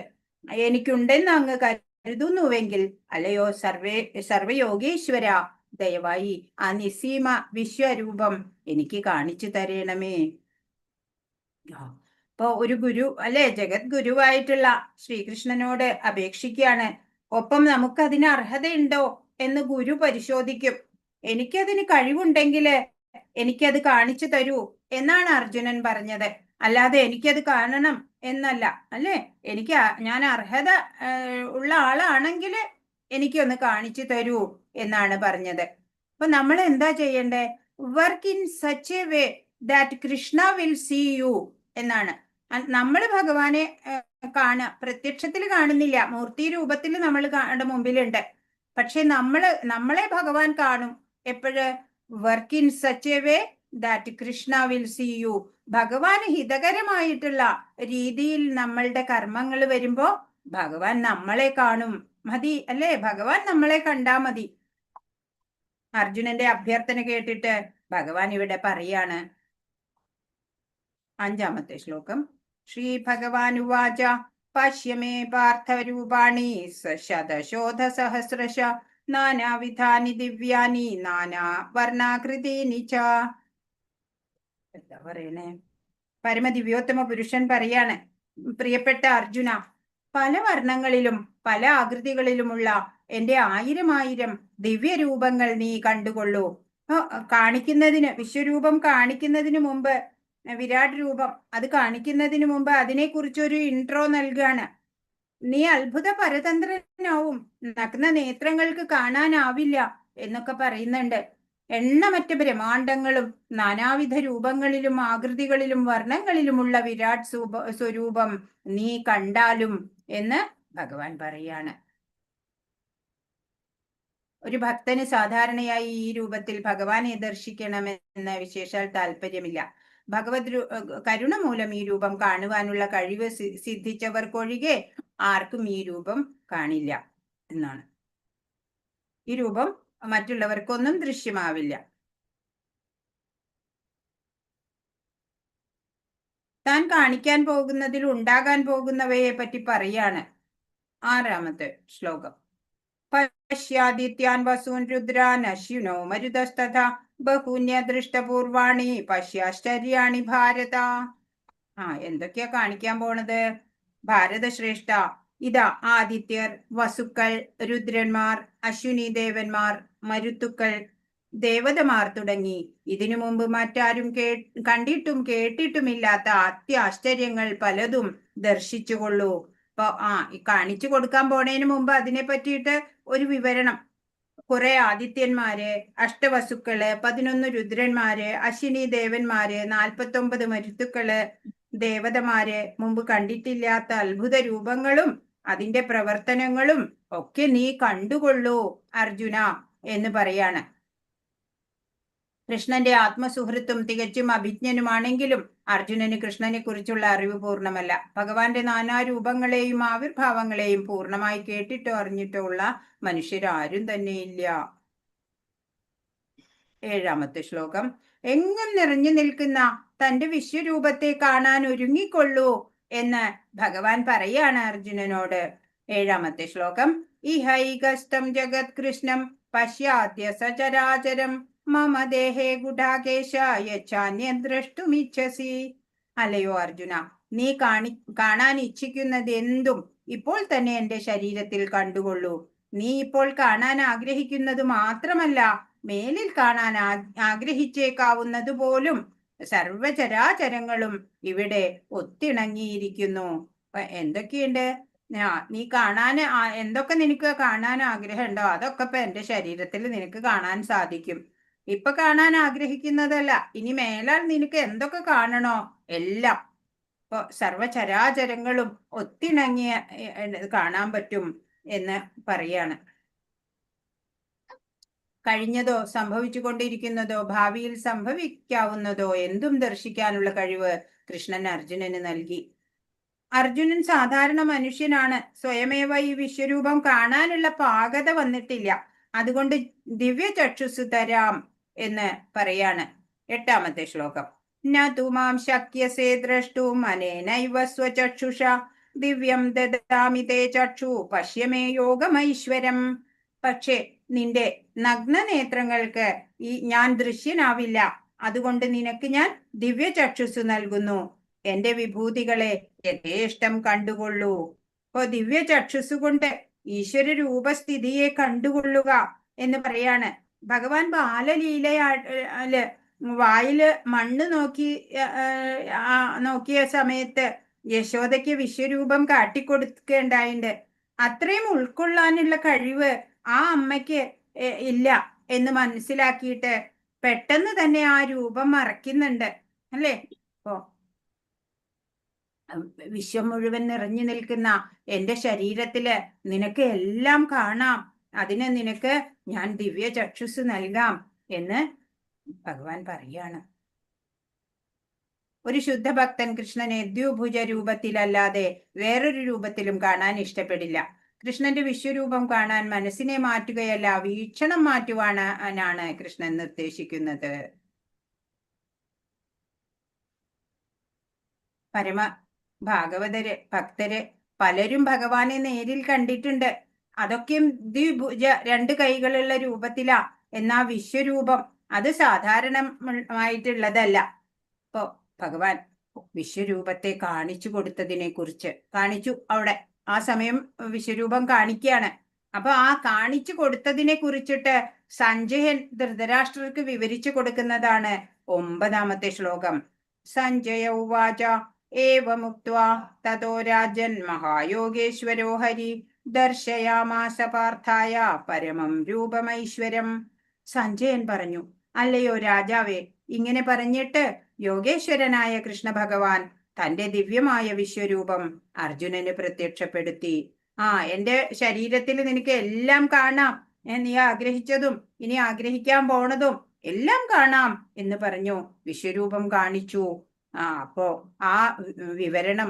എനിക്കുണ്ടെന്ന് അങ്ങ് കരുതുന്നുവെങ്കിൽ, അല്ലയോ സർവയോഗേശ്വര, ദയവായി ആ നിസീമ വിശ്വരൂപം എനിക്ക് കാണിച്ചു തരണമേ. ഇപ്പൊ ഒരു ഗുരു, അല്ലെ, ജഗത് ഗുരുവായിട്ടുള്ള ശ്രീകൃഷ്ണനോട് അപേക്ഷിക്കുകയാണ്. ഒപ്പം നമുക്കതിന് അർഹതയുണ്ടോ എന്ന് ഗുരു പരിശോധിക്കും. എനിക്കതിന് കഴിവുണ്ടെങ്കിൽ എനിക്കത് കാണിച്ചു തരൂ എന്നാണ് അർജുനൻ പറഞ്ഞത്. അല്ലാതെ എനിക്കത് കാണണം എന്നല്ല. അല്ലെ? ഞാൻ അർഹത ഉള്ള ആളാണെങ്കിൽ എനിക്കൊന്ന് കാണിച്ചു തരൂ എന്നാണ് പറഞ്ഞത്. അപ്പൊ നമ്മൾ എന്താ ചെയ്യണ്ടേ? Work in such a way that Krishna will see you എന്നാണ്. നമ്മൾ ഭഗവാനെ കാണുക, പ്രത്യക്ഷത്തിൽ കാണുന്നില്ല, മൂർത്തി രൂപത്തിൽ നമ്മളുടെ മുമ്പിലുണ്ട്. പക്ഷെ നമ്മളെ ഭഗവാൻ കാണും എപ്പോഴ്? Work in such a way that Krishna will see you. ഭഗവാന് ഹിതകരമായിട്ടുള്ള രീതിയിൽ നമ്മളുടെ കർമ്മങ്ങൾ വരുമ്പോ ഭഗവാൻ നമ്മളെ കാണും. മതി, അല്ലേ? ഭഗവാൻ നമ്മളെ കണ്ടാ മതി. അർജുനന്റെ അഭ്യർത്ഥന കേട്ടിട്ട് ഭഗവാൻ ഇവിടെ പറയാണ്. അഞ്ചാമത്തെ ശ്ലോകം. ശ്രീ ഭഗവാൻ ഉവാച പശ്യമേ പാർത്ഥരൂപാണി ശതശോധസഹസ്രശ നാനാവിധാനി ദിവ്യാനി നാനാ വർണ്ണാകൃതീനി ച. എന്താ പറയണേ? പരമദിവ്യോത്തമ പുരുഷൻ പറയാണ്, പ്രിയപ്പെട്ട അർജുന, പല വർണ്ണങ്ങളിലും പല ആകൃതികളിലുമുള്ള എന്റെ 1000 ദിവ്യരൂപങ്ങൾ നീ കണ്ടുകൊള്ളൂ. വിശ്വരൂപം കാണിക്കുന്നതിന് മുമ്പ്, വിരാട് രൂപം അത് കാണിക്കുന്നതിന് മുമ്പ് അതിനെക്കുറിച്ചൊരു ഇൻട്രോ നൽകുകയാണ്. നീ അത്ഭുത പരതന്ത്രനാവും, നഗ്ന നേത്രങ്ങൾക്ക് കാണാനാവില്ല എന്നൊക്കെ പറയുന്നുണ്ട്. എണ്ണമറ്റ ബ്രഹ്മാണ്ടങ്ങളും നാനാവിധ രൂപങ്ങളിലും ആകൃതികളിലും വർണ്ണങ്ങളിലുമുള്ള വിരാട് സ്വരൂപം നീ കണ്ടാലും എന്ന് ഭഗവാൻ പറയാണ്. ഒരു ഭക്തന് സാധാരണയായി ഈ രൂപത്തിൽ ഭഗവാനെ ദർശിക്കണമെന്ന് വിശേഷാൽ താല്പര്യമില്ല. കരുണ മൂലം ഈ രൂപം കാണുവാനുള്ള കഴിവ് സിദ്ധിച്ചവർക്കൊഴികെ ആർക്കും ഈ രൂപം കാണില്ല എന്നാണ്. ഈ രൂപം മറ്റുള്ളവർക്കൊന്നും ദൃശ്യമാവില്ല. താൻ കാണിക്കാൻ പോകുന്നതിൽ ഉണ്ടാകാൻ പോകുന്നവയെ പറ്റി പറയാണ്. ആറാമത്തെ ശ്ലോകം. പശ്യാദിത്യാൻ വസൂൻ രുദ്രാൻ അശ്വിനോ മരുതസ്തഥാ ബഹൂന്യ ദൃഷ്ടപൂർവാണി പശ്യാശ്ചര്യാണി ഭാരത. എന്തൊക്കെയാ കാണിക്കാൻ പോണത്? ഭാരതശ്രേഷ്ഠ, ഇതാ ആദിത്യർ, വസുക്കൾ, രുദ്രന്മാർ, അശ്വിനി ദേവന്മാർ, മരുത്തുക്കൾ, ദേവതമാർ തുടങ്ങി ഇതിനു മുമ്പ് മറ്റാരും കണ്ടിട്ടും കേട്ടിട്ടുമില്ലാത്ത അത്യാശ്ചര്യങ്ങൾ പലതും ദർശിച്ചുകൊള്ളൂ. അപ്പൊ കാണിച്ചു കൊടുക്കാൻ പോണേന് മുമ്പ് അതിനെ പറ്റിയിട്ട് ഒരു വിവരണം. കുറെ ആദിത്യന്മാര്, അഷ്ടവസുക്കള്, 11 രുദ്രന്മാര്, അശ്വിനി ദേവന്മാര്, 49 മരുത്തുക്കള്, ദേവതമാര്, മുമ്പ് കണ്ടിട്ടില്ലാത്ത അത്ഭുത രൂപങ്ങളും അതിന്റെ പ്രവർത്തനങ്ങളും ഒക്കെ നീ കണ്ടുകൊള്ളൂ അർജുന എന്ന് പറയാണ്. കൃഷ്ണന്റെ ആത്മസുഹൃത്തും തികച്ചും അഭിജ്ഞനുമാണെങ്കിലും അർജുനന് കൃഷ്ണനെ കുറിച്ചുള്ള അറിവ് പൂർണ്ണമല്ല. ഭഗവാന്റെ നാനാരൂപങ്ങളെയും ആവിർഭാവങ്ങളെയും പൂർണ്ണമായി കേട്ടിട്ടോ അറിഞ്ഞിട്ടോ ഉള്ള മനുഷ്യരാരും തന്നെയില്ല. ഏഴാമത്തെ ശ്ലോകം. എങ്ങും നിറഞ്ഞു നിൽക്കുന്ന തന്റെ വിശ്വരൂപത്തെ കാണാൻ ഒരുങ്ങിക്കൊള്ളൂ എന്ന് ഭഗവാൻ പറയാണ് അർജുനനോട്. ഏഴാമത്തെ ശ്ലോകം. ഇഹൈകസ്തം ജഗത് കൃഷ്ണം പശ്യാദ്യ സചരാചരം മമ ദേഹേ ഗുഡാകേശ യച്ഛാന്യം ദ്രഷ്ടുമിച്ഛസി. അല്ലയോ അർജുന, നീ കാണാൻ ഇച്ഛിക്കുന്നത് എന്തും ഇപ്പോൾ തന്നെ എന്റെ ശരീരത്തിൽ കണ്ടുകൊള്ളൂ. നീ ഇപ്പോൾ കാണാൻ ആഗ്രഹിക്കുന്നത് മാത്രമല്ല, മേലിൽ കാണാൻ ആഗ്രഹിച്ചേക്കാവുന്നത് പോലും സർവചരാചരങ്ങളും ഇവിടെ ഒത്തിണങ്ങിയിരിക്കുന്നു. എന്തൊക്കെയുണ്ട്? നീ കാണാൻ എന്തൊക്കെ നിനക്ക് കാണാൻ ആഗ്രഹമുണ്ടോ അതൊക്കെ ഇപ്പൊ എന്റെ ശരീരത്തിൽ നിനക്ക് കാണാൻ സാധിക്കും. ഇപ്പൊ കാണാൻ ആഗ്രഹിക്കുന്നതല്ല, ഇനി മേലാൽ നിനക്ക് എന്തൊക്കെ കാണണോ എല്ലാം ഇപ്പൊ സർവചരാചരങ്ങളും ഒത്തിണങ്ങിയ കാണാൻ പറ്റും എന്ന് പറയാണ്. കഴിഞ്ഞതോ സംഭവിച്ചു കൊണ്ടിരിക്കുന്നതോ ഭാവിയിൽ സംഭവിക്കാവുന്നതോ എന്തും ദർശിക്കാനുള്ള കഴിവ് കൃഷ്ണൻ അർജുനന് നൽകി. അർജുനൻ സാധാരണ മനുഷ്യനാണ്. സ്വയമേവ ഈ വിശ്വരൂപം കാണാനുള്ള പാകത വന്നിട്ടില്ല. അതുകൊണ്ട് ദിവ്യ ചക്ഷുസ് തരാം എന്ന് പറയാണ്. എട്ടാമത്തെ ശ്ലോകം. നതു മാം ശക്യസേ ദ്രഷ്ടും അനേനൈവ സ്വചക്ഷുഷ ദിവ്യം ദദാമി തേ ചക്ഷു പശ്യമേ യോഗമൈശ്വരം. പക്ഷേ നിന്റെ നഗ്നനേത്രങ്ങൾക്ക് ഞാൻ ദൃശ്യനാവില്ല. അതുകൊണ്ട് നിനക്ക് ഞാൻ ദിവ്യ ചക്ഷുസ് നൽകുന്നു. എന്റെ വിഭൂതികളെ യഥേഷ്ടം കണ്ടുകൊള്ളൂ. അപ്പൊ ദിവ്യ ചക്ഷുസ് കൊണ്ട് ഈശ്വര രൂപസ്ഥിതിയെ കണ്ടുകൊള്ളുക എന്ന് പറയാണ്. ഭഗവാൻ ബാലലീലയാല് വായില് മണ്ണ് നോക്കിയ സമയത്ത് യശോദയ്ക്ക് വിശ്വരൂപം കാട്ടിക്കൊടുക്കേണ്ടായിണ്ട്. അത്രയും ഉൾക്കൊള്ളാനുള്ള കഴിവ് ആ അമ്മയ്ക്ക് ഇല്ല എന്ന് മനസ്സിലാക്കിയിട്ട് പെട്ടെന്ന് തന്നെ ആ രൂപം മറയ്ക്കുന്നുണ്ട് അല്ലേ. അപ്പോ വിശ്വം മുഴുവൻ നിറഞ്ഞു നിൽക്കുന്ന എന്റെ ശരീരത്തില് നിനക്ക് എല്ലാം കാണാം. അതിന് നിനക്ക് ഞാൻ ദിവ്യ ചക്ഷുസ് നൽകാം എന്ന് ഭഗവാൻ പറയാണ്. ഒരു ശുദ്ധഭക്തൻ കൃഷ്ണനെ ദ്വിഭുജ രൂപത്തിലല്ലാതെ വേറൊരു രൂപത്തിലും കാണാൻ ഇഷ്ടപ്പെടില്ല. കൃഷ്ണന്റെ വിശ്വരൂപം കാണാൻ മനസ്സിനെ മാറ്റുകയല്ല, വീക്ഷണം മാറ്റുവാനാണ് കൃഷ്ണൻ നിർദ്ദേശിക്കുന്നത്. പരമ ഭാഗവതര് ഭക്തര് പലരും ഭഗവാനെ നേരിൽ കണ്ടിട്ടുണ്ട്. അതൊക്കെയും ദ്വിഭുജ 2 കൈകളുള്ള രൂപത്തിലാ. എന്നാ വിശ്വരൂപം അത് സാധാരണമായിട്ടുള്ളതല്ല. ഇപ്പൊ ഭഗവാൻ വിശ്വരൂപത്തെ കാണിച്ചു കൊടുത്തതിനെ കുറിച്ച് കാണിച്ചു. അവിടെ ആ സമയം വിശ്വരൂപം കാണിക്കുകയാണ്. അപ്പൊ ആ കാണിച്ചു കൊടുത്തതിനെ കുറിച്ചിട്ട് സഞ്ജയൻ ധൃതരാഷ്ട്രർക്ക് വിവരിച്ചു കൊടുക്കുന്നതാണ് 9ാമത്തെ ശ്ലോകം. സഞ്ജയ ഉവാച ഏവമുക്ത്വാ തതോ രാജൻ മഹായോഗേശ്വരോ ഹരി ദർശയാമാസ പാർത്ഥായ പരമം രൂപമൈശ്വരം. സഞ്ജയൻ പറഞ്ഞു, അല്ലയോ രാജാവേ, ഇങ്ങനെ പറഞ്ഞിട്ട് യോഗേശ്വരനായ കൃഷ്ണ ഭഗവാൻ തന്റെ ദിവ്യമായ വിശ്വരൂപം അർജുനന് പ്രത്യക്ഷപ്പെടുത്തി. എന്റെ ശരീരത്തിൽ നിനക്ക് എല്ലാം കാണാം. നീ ആഗ്രഹിച്ചതും ഇനി ആഗ്രഹിക്കാൻ പോണതും എല്ലാം കാണാം എന്ന് പറഞ്ഞു വിശ്വരൂപം കാണിച്ചു. അപ്പോ ആ വിവരണം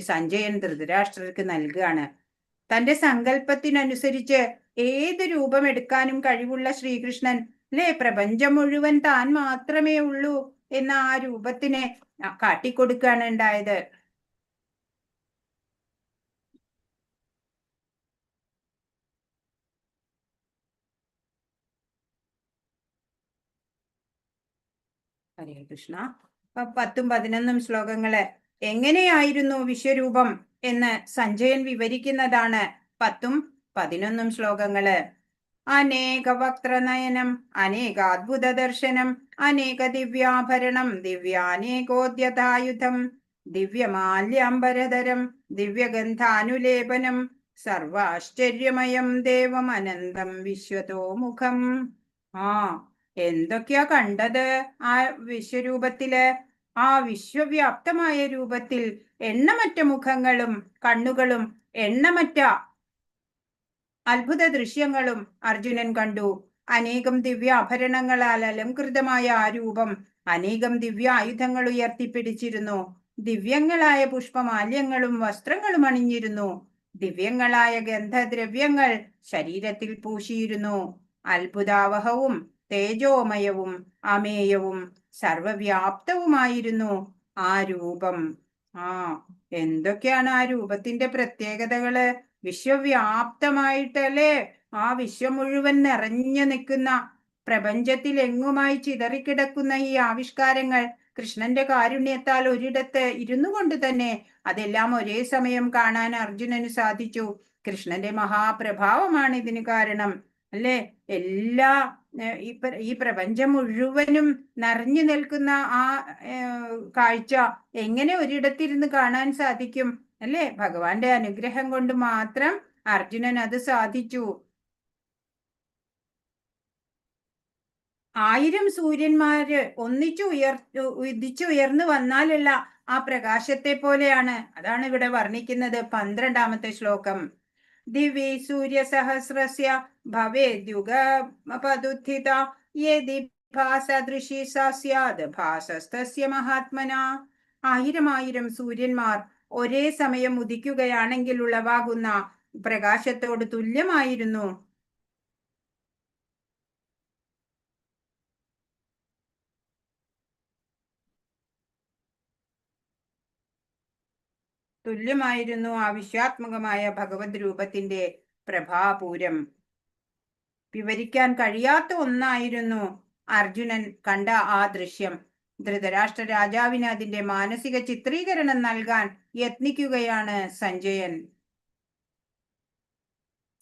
സഞ്ജയൻ ധൃതരാഷ്ട്രർക്ക് നൽകുകയാണ്. തന്റെ സങ്കല്പത്തിനനുസരിച്ച് ഏത് രൂപം എടുക്കാനും കഴിവുള്ള ശ്രീകൃഷ്ണൻ അല്ലേ, പ്രപഞ്ചം മുഴുവൻ താൻ മാത്രമേ ഉള്ളൂ എന്ന ആ രൂപത്തിനെ കാട്ടിക്കൊടുക്കുകയാണ് ഉണ്ടായത്. ഹരേ കൃഷ്ണ. 10ഉം 11ഉം ശ്ലോകങ്ങള് എങ്ങനെയായിരുന്നു വിശ്വരൂപം എന്ന് സഞ്ജയൻ വിവരിക്കുന്നതാണ് 10ഉം 11ഉം ശ്ലോകങ്ങള്. അനേക വക്ത്രനയനം അനേകാദ്ഭുത ദർശനം അനേക ദിവ്യാഭരണം ദിവ്യാനേകോദ്യതായുധം ദിവ്യമാല്യാംബരധരം ദിവ്യഗന്ധാനുലേപനം സർവാശ്ചര്യമയം ദേവം അനന്തം വിശ്വതോമുഖം. എന്തൊക്കെയാ കണ്ടത് ആ വിശ്വരൂപത്തില്? ആ വിശ്വവ്യാപ്തമായ രൂപത്തിൽ എണ്ണമറ്റ മുഖങ്ങളും കണ്ണുകളും എണ്ണമറ്റ അത്ഭുത ദൃശ്യങ്ങളും അർജുനൻ കണ്ടു. അനേകം ദിവ്യ ആഭരണങ്ങളാൽ അലംകൃതമായ ആ രൂപം അനേകം ദിവ്യ ആയുധങ്ങൾ ഉയർത്തിപ്പിടിച്ചിരുന്നു. ദിവ്യങ്ങളായ പുഷ്പമാല്യങ്ങളും വസ്ത്രങ്ങളും അണിഞ്ഞിരുന്നു. ദിവ്യങ്ങളായ ഗന്ധദ്രവ്യങ്ങൾ ശരീരത്തിൽ പൂശിയിരുന്നു. അത്ഭുതാവഹവും തേജോമയവും അമേയവും സർവവ്യാപ്തവുമായിരുന്നു ആ രൂപം. എന്തൊക്കെയാണ് ആ രൂപത്തിന്റെ പ്രത്യേകതകള്? വിശ്വവ്യാപ്തമായിട്ടല്ലേ ആ വിശ്വം മുഴുവൻ നിറഞ്ഞു നിൽക്കുന്ന, പ്രപഞ്ചത്തിൽ എങ്ങുമായി ചിതറിക്കിടക്കുന്ന ഈ ആവിഷ്കാരങ്ങൾ കൃഷ്ണന്റെ കാരുണ്യത്താൽ ഒരിടത്ത് ഇരുന്നു കൊണ്ട് തന്നെ അതെല്ലാം ഒരേ സമയം കാണാൻ അർജുനന് സാധിച്ചു. കൃഷ്ണന്റെ മഹാപ്രഭാവമാണ് ഇതിന് കാരണം, അല്ലേ? ഈ പ്രപഞ്ചം മുഴുവനും നിറഞ്ഞു നിൽക്കുന്ന ആ കാഴ്ച എങ്ങനെ ഒരിടത്തിരുന്ന് കാണാൻ സാധിക്കും, അല്ലേ? ഭഗവാന്റെ അനുഗ്രഹം കൊണ്ട് മാത്രം അർജുനൻ അത് സാധിച്ചു. 1000 സൂര്യന്മാര് ഉദിച്ചുയർന്നു വന്നാലുള്ള ആ പ്രകാശത്തെ പോലെയാണ്. അതാണ് ഇവിടെ വർണ്ണിക്കുന്നത് 12ാമത്തെ ശ്ലോകം. ദിവ്യ സൂര്യ സഹസ്രസ്യ ഭവേദ്യുഗപദുത്ഥിത യദി ഭാസദൃശി സ്യാദ് ഭാസസ്തസ്യ മഹാത്മന. 1000 സൂര്യന്മാർ ഒരേ സമയം ഉദിക്കുകയാണെങ്കിൽ ഉളവാകുന്ന പ്രകാശത്തോട് തുല്യമായിരുന്നു. ആ വിശ്വാത്മകമായ ഭഗവത് രൂപത്തിന്റെ പ്രഭാപൂരം. വിവരിക്കാൻ കഴിയാത്ത ഒന്നായിരുന്നു അർജുനൻ കണ്ട ആ ദൃശ്യം. ധൃതരാഷ്ട്ര രാജാവിന് അതിന്റെ മാനസിക ചിത്രീകരണം നൽകാൻ യത്നിക്കുകയാണ് സഞ്ജയൻ.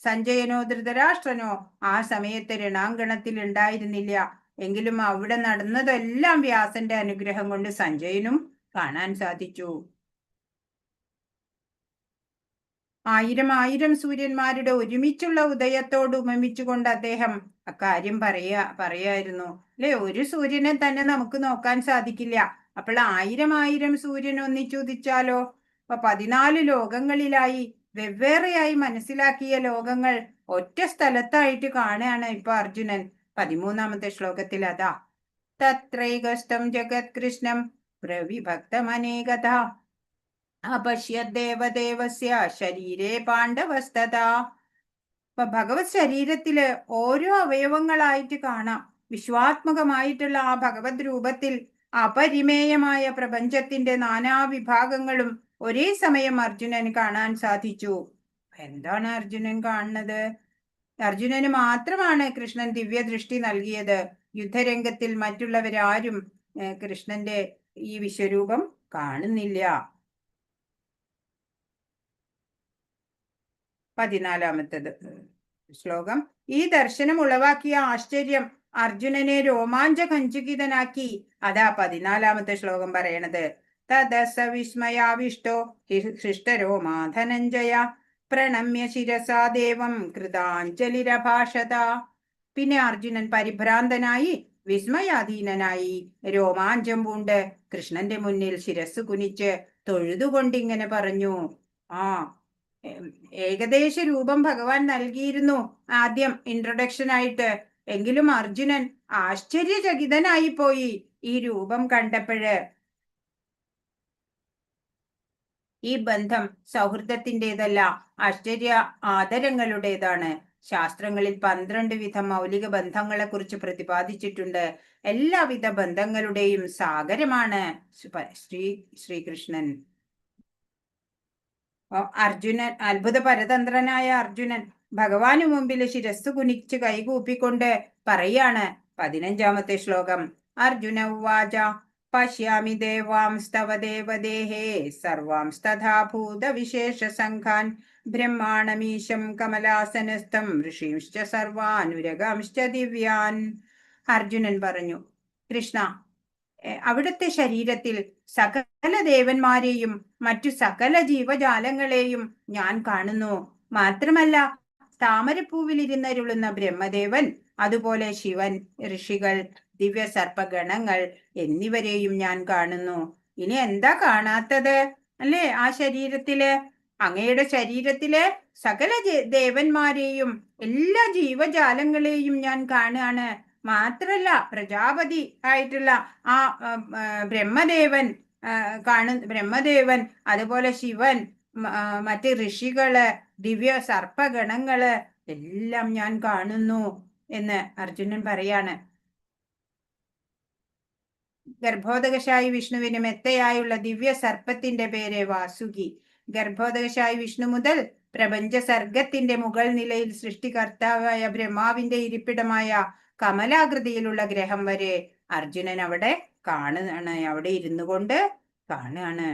സഞ്ജയനോ ധൃതരാഷ്ട്രനോ ആ സമയത്ത് രണാങ്കണത്തിൽ ഉണ്ടായിരുന്നില്ല. എങ്കിലും അവിടെ നടന്നതെല്ലാം വ്യാസന്റെ അനുഗ്രഹം കൊണ്ട് സഞ്ജയനും കാണാൻ സാധിച്ചു. 1000 സൂര്യന്മാരുടെ ഒരുമിച്ചുള്ള ഉദയത്തോട് ഉപമിച്ചുകൊണ്ട് അദ്ദേഹം അക്കാര്യം പറയായിരുന്നു, അല്ലെ? ഒരു സൂര്യനെ തന്നെ നമുക്ക് നോക്കാൻ സാധിക്കില്ല. അപ്പോൾ 1000 സൂര്യൻ ഒന്നിച്ചുദിച്ചാലോ? 14 ലോകങ്ങളിലായി വെവ്വേറെയായി മനസ്സിലാക്കിയ ലോകങ്ങൾ ഒറ്റ സ്ഥലത്തായിട്ട് കാണുകയാണ് ഇപ്പൊ അർജുനൻ. 13ാമത്തെ ശ്ലോകത്തിൽ അതാ തത്രൈകസ്തം ജഗത് കൃഷ്ണം പ്രവിഭക്തമനേകഥ അപശ്യദേവദേവസ്യ ശരീരേ പാണ്ഡവസ്തഥാ. ഭഗവത് ശരീരത്തില് ഓരോ അവയവങ്ങളായിട്ട് കാണാം. വിശ്വാത്മകമായിട്ടുള്ള ആ ഭഗവത് രൂപത്തിൽ അപരിമേയമായ പ്രപഞ്ചത്തിന്റെ നാനാവിഭാഗങ്ങളും ഒരേ സമയം അർജുനന് കാണാൻ സാധിച്ചു. എന്താണ് അർജുനൻ കാണുന്നത്? അർജുനന് മാത്രമാണ് കൃഷ്ണൻ ദിവ്യദൃഷ്ടി നൽകിയത്. യുദ്ധരംഗത്തിൽ മറ്റുള്ളവരാരും കൃഷ്ണന്റെ ഈ വിശ്വരൂപം കാണുന്നില്ല. 14ാമത്തേത് ശ്ലോകം. ഈ ദർശനം ഉളവാക്കിയ ആശ്ചര്യം അർജുനനെ രോമാഞ്ചകഞ്ചുകിതനാക്കി. അതാ 14ാമത്തെ ശ്ലോകം പറയണത്. തദസ വിസ്മയാവിഷ്ടോ ഹൃഷ്ടരോമാ ധനഞ്ജയ പ്രണമ്യ ശിരസാ ദേവം കൃതാഞ്ജലിരഭാഷത. പിന്നെ അർജുനൻ പരിഭ്രാന്തനായി വിസ്മയാധീനനായി രോമാഞ്ചം പൂണ്ട് കൃഷ്ണന്റെ മുന്നിൽ ശിരസ് കുനിച്ച് തൊഴുതുകൊണ്ടിങ്ങനെ പറഞ്ഞു. ഏകദേശ രൂപം ഭഗവാൻ നൽകിയിരുന്നു ആദ്യം ഇൻട്രൊഡക്ഷൻ ആയിട്ട്. എങ്കിലും അർജുനൻ ആശ്ചര്യചകിതനായി പോയി ഈ രൂപം കണ്ടപ്പോഴ്. ഈ ബന്ധം സൗഹൃദത്തിൻ്റെതല്ല, ആശ്ചര്യ ആദരങ്ങളുടേതാണ്. ശാസ്ത്രങ്ങളിൽ 12 വിധം മൗലിക ബന്ധങ്ങളെ കുറിച്ച് പ്രതിപാദിച്ചിട്ടുണ്ട്. എല്ലാവിധ ബന്ധങ്ങളുടെയും സാഗരമാണ് ശ്രീകൃഷ്ണൻ. അർജുനൻ, അത്ഭുത പരതന്ത്രനായ അർജുനൻ ഭഗവാനു മുമ്പിൽ ശിരസ് കുനിച്ച് കൈകൂപ്പിക്കൊണ്ട് പറയാണ് 15ാമത്തെ ശ്ലോകം. അർജുന ഉവാച പശ്യാമി ദേവാംസ്തവ ദേവദേഹേ സർവാംസ്തഥാ ഭൂതവിശേഷസംഘാൻ ബ്രഹ്മാണമീശം കമലാസനസ്ഥം ഋഷീംശ്ച സർവാനുരഗാംശ്ച ദിവ്യാൻ. അർജുനൻ പറഞ്ഞു, കൃഷ്ണ, അവിടുത്തെ ശരീരത്തിൽ സകല ദേവന്മാരെയും മറ്റു സകല ജീവജാലങ്ങളെയും ഞാൻ കാണുന്നു. മാത്രമല്ല, താമരപ്പൂവിലിരുന്നരുളുന്ന ബ്രഹ്മദേവൻ, അതുപോലെ ശിവൻ, ഋഷികൾ, ദിവ്യ സർപ്പഗണങ്ങൾ എന്നിവരെയും ഞാൻ കാണുന്നു. ഇനി എന്താ കാണാത്തത് അല്ലേ? ആ ശരീരത്തില്, അങ്ങയുടെ ശരീരത്തിലെ സകല ദേവന്മാരെയും എല്ലാ ജീവജാലങ്ങളെയും ഞാൻ കാണുകയാണ്. മാത്രല്ല, പ്രജാപതി ആയിട്ടുള്ള ആ ബ്രഹ്മദേവൻ ബ്രഹ്മദേവൻ, അതുപോലെ ശിവൻ, മറ്റ് ഋഷികള്, ദിവ്യ സർപ്പഗണങ്ങള് എല്ലാം ഞാൻ കാണുന്നു എന്ന് അർജുനൻ പറയാണ്. ഗർഭോദകശായി വിഷ്ണുവിന് മെത്തയായുള്ള ദിവ്യ സർപ്പത്തിന്റെ പേര് വാസുകി. ഗർഭോദകശായി വിഷ്ണു മുതൽ പ്രപഞ്ച സർഗത്തിന്റെ മുകൾ നിലയിൽ സൃഷ്ടികർത്താവായ ബ്രഹ്മാവിന്റെ ഇരിപ്പിടമായ കമലാകൃതിയിലുള്ള ഗ്രഹം വരെ അർജുനൻ അവിടെ കാണുകയാണ്, അവിടെ ഇരുന്നു കൊണ്ട് കാണുകയാണ്.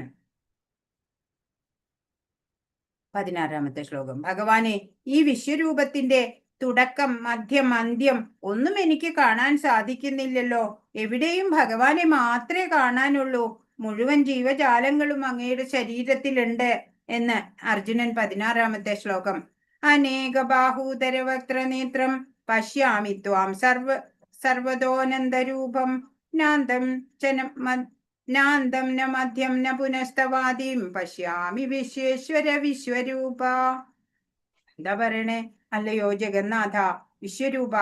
16-ാമത്തെ ശ്ലോകം. ഭഗവാനെ, ഈ വിശ്വരൂപത്തിന്റെ തുടക്കം, മധ്യം, അന്ത്യം ഒന്നും എനിക്ക് കാണാൻ സാധിക്കുന്നില്ലല്ലോ. എവിടെയും ഭഗവാനെ മാത്രമേ കാണാനുള്ളൂ. മുഴുവൻ ജീവജാലങ്ങളും അങ്ങയുടെ ശരീരത്തിലുണ്ട് എന്ന് അർജുനൻ 16-ാമത്തെ ശ്ലോകം. അനേക ബാഹൂതര വക്രനേത്രം പശ്യാമി ത്വാം സർവതോനന്ദരൂപം നാന്തം ന മധ്യം ന പുനസ്തവാദിം പശ്യാമി വിശ്വേശ്വര വിശ്വരൂപ. എന്താ പറയണേ? അല്ലയോ ജഗന്നാഥ, വിശ്വരൂപ,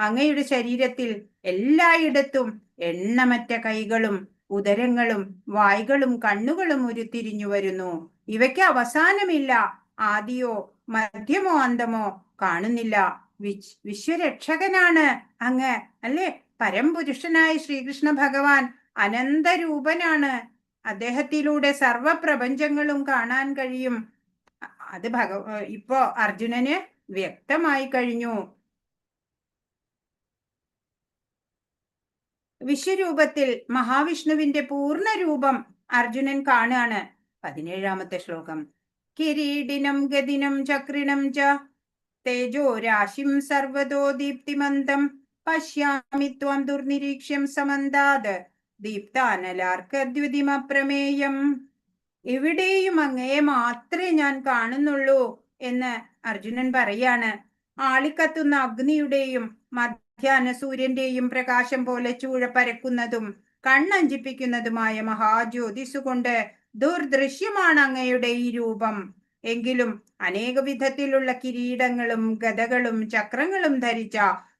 അങ്ങയുടെ ശരീരത്തിൽ എല്ലായിടത്തും എണ്ണമറ്റ കൈകളും ഉദരങ്ങളും വായ്കളും കണ്ണുകളും ഉരുത്തിരിഞ്ഞു വരുന്നു. ഇവയ്ക്ക് അവസാനമില്ല. ആദിയോ മധ്യമോ അന്തമോ കാണുന്നില്ല. വിശ്വരക്ഷകനാണ് അങ്ങ് അല്ലേ? പരംപുരുഷനായ ശ്രീകൃഷ്ണ ഭഗവാൻ അനന്തരൂപനാണ്. അദ്ദേഹത്തിലൂടെ സർവപ്രപഞ്ചങ്ങളും കാണാൻ കഴിയും. അത് ഇപ്പോ അർജുനന് വ്യക്തമായി കഴിഞ്ഞു. വിശ്വരൂപത്തിൽ മഹാവിഷ്ണുവിന്റെ പൂർണ്ണ രൂപം അർജുനൻ കാണുകയാണ്. 17-ാമത്തെ ശ്ലോകം. കിരീടിനം ഗദിനം ചക്രിണം ച തേജോ രാശിം സർവതോ ദീപ്തിമന്തം പശ്യാമി ത്വം ദുർനിരീക്ഷ്യം സമന്താത് ദീപ്താനലാർക്കദ്യുതിമപ്രമേയം. എവിടെയും അങ്ങയെ മാത്രമേ ഞാൻ കാണുന്നുള്ളൂ എന്ന് അർജുനൻ പറയാണ്. ആളിക്കത്തുന്ന അഗ്നിയുടെയും മധ്യാഹ്ന സൂര്യന്റെയും പ്രകാശം പോലെ ചൂഴ പരക്കുന്നതും കണ്ണഞ്ചിപ്പിക്കുന്നതുമായ മഹാജ്യോതിസുകൊണ്ട് ദുർദൃശ്യമാണ് അങ്ങയുടെ ഈ രൂപം. എങ്കിലും അനേക വിധത്തിലുള്ള കിരീടങ്ങളും ഗദകളും ചക്രങ്ങളും ധരിച്ച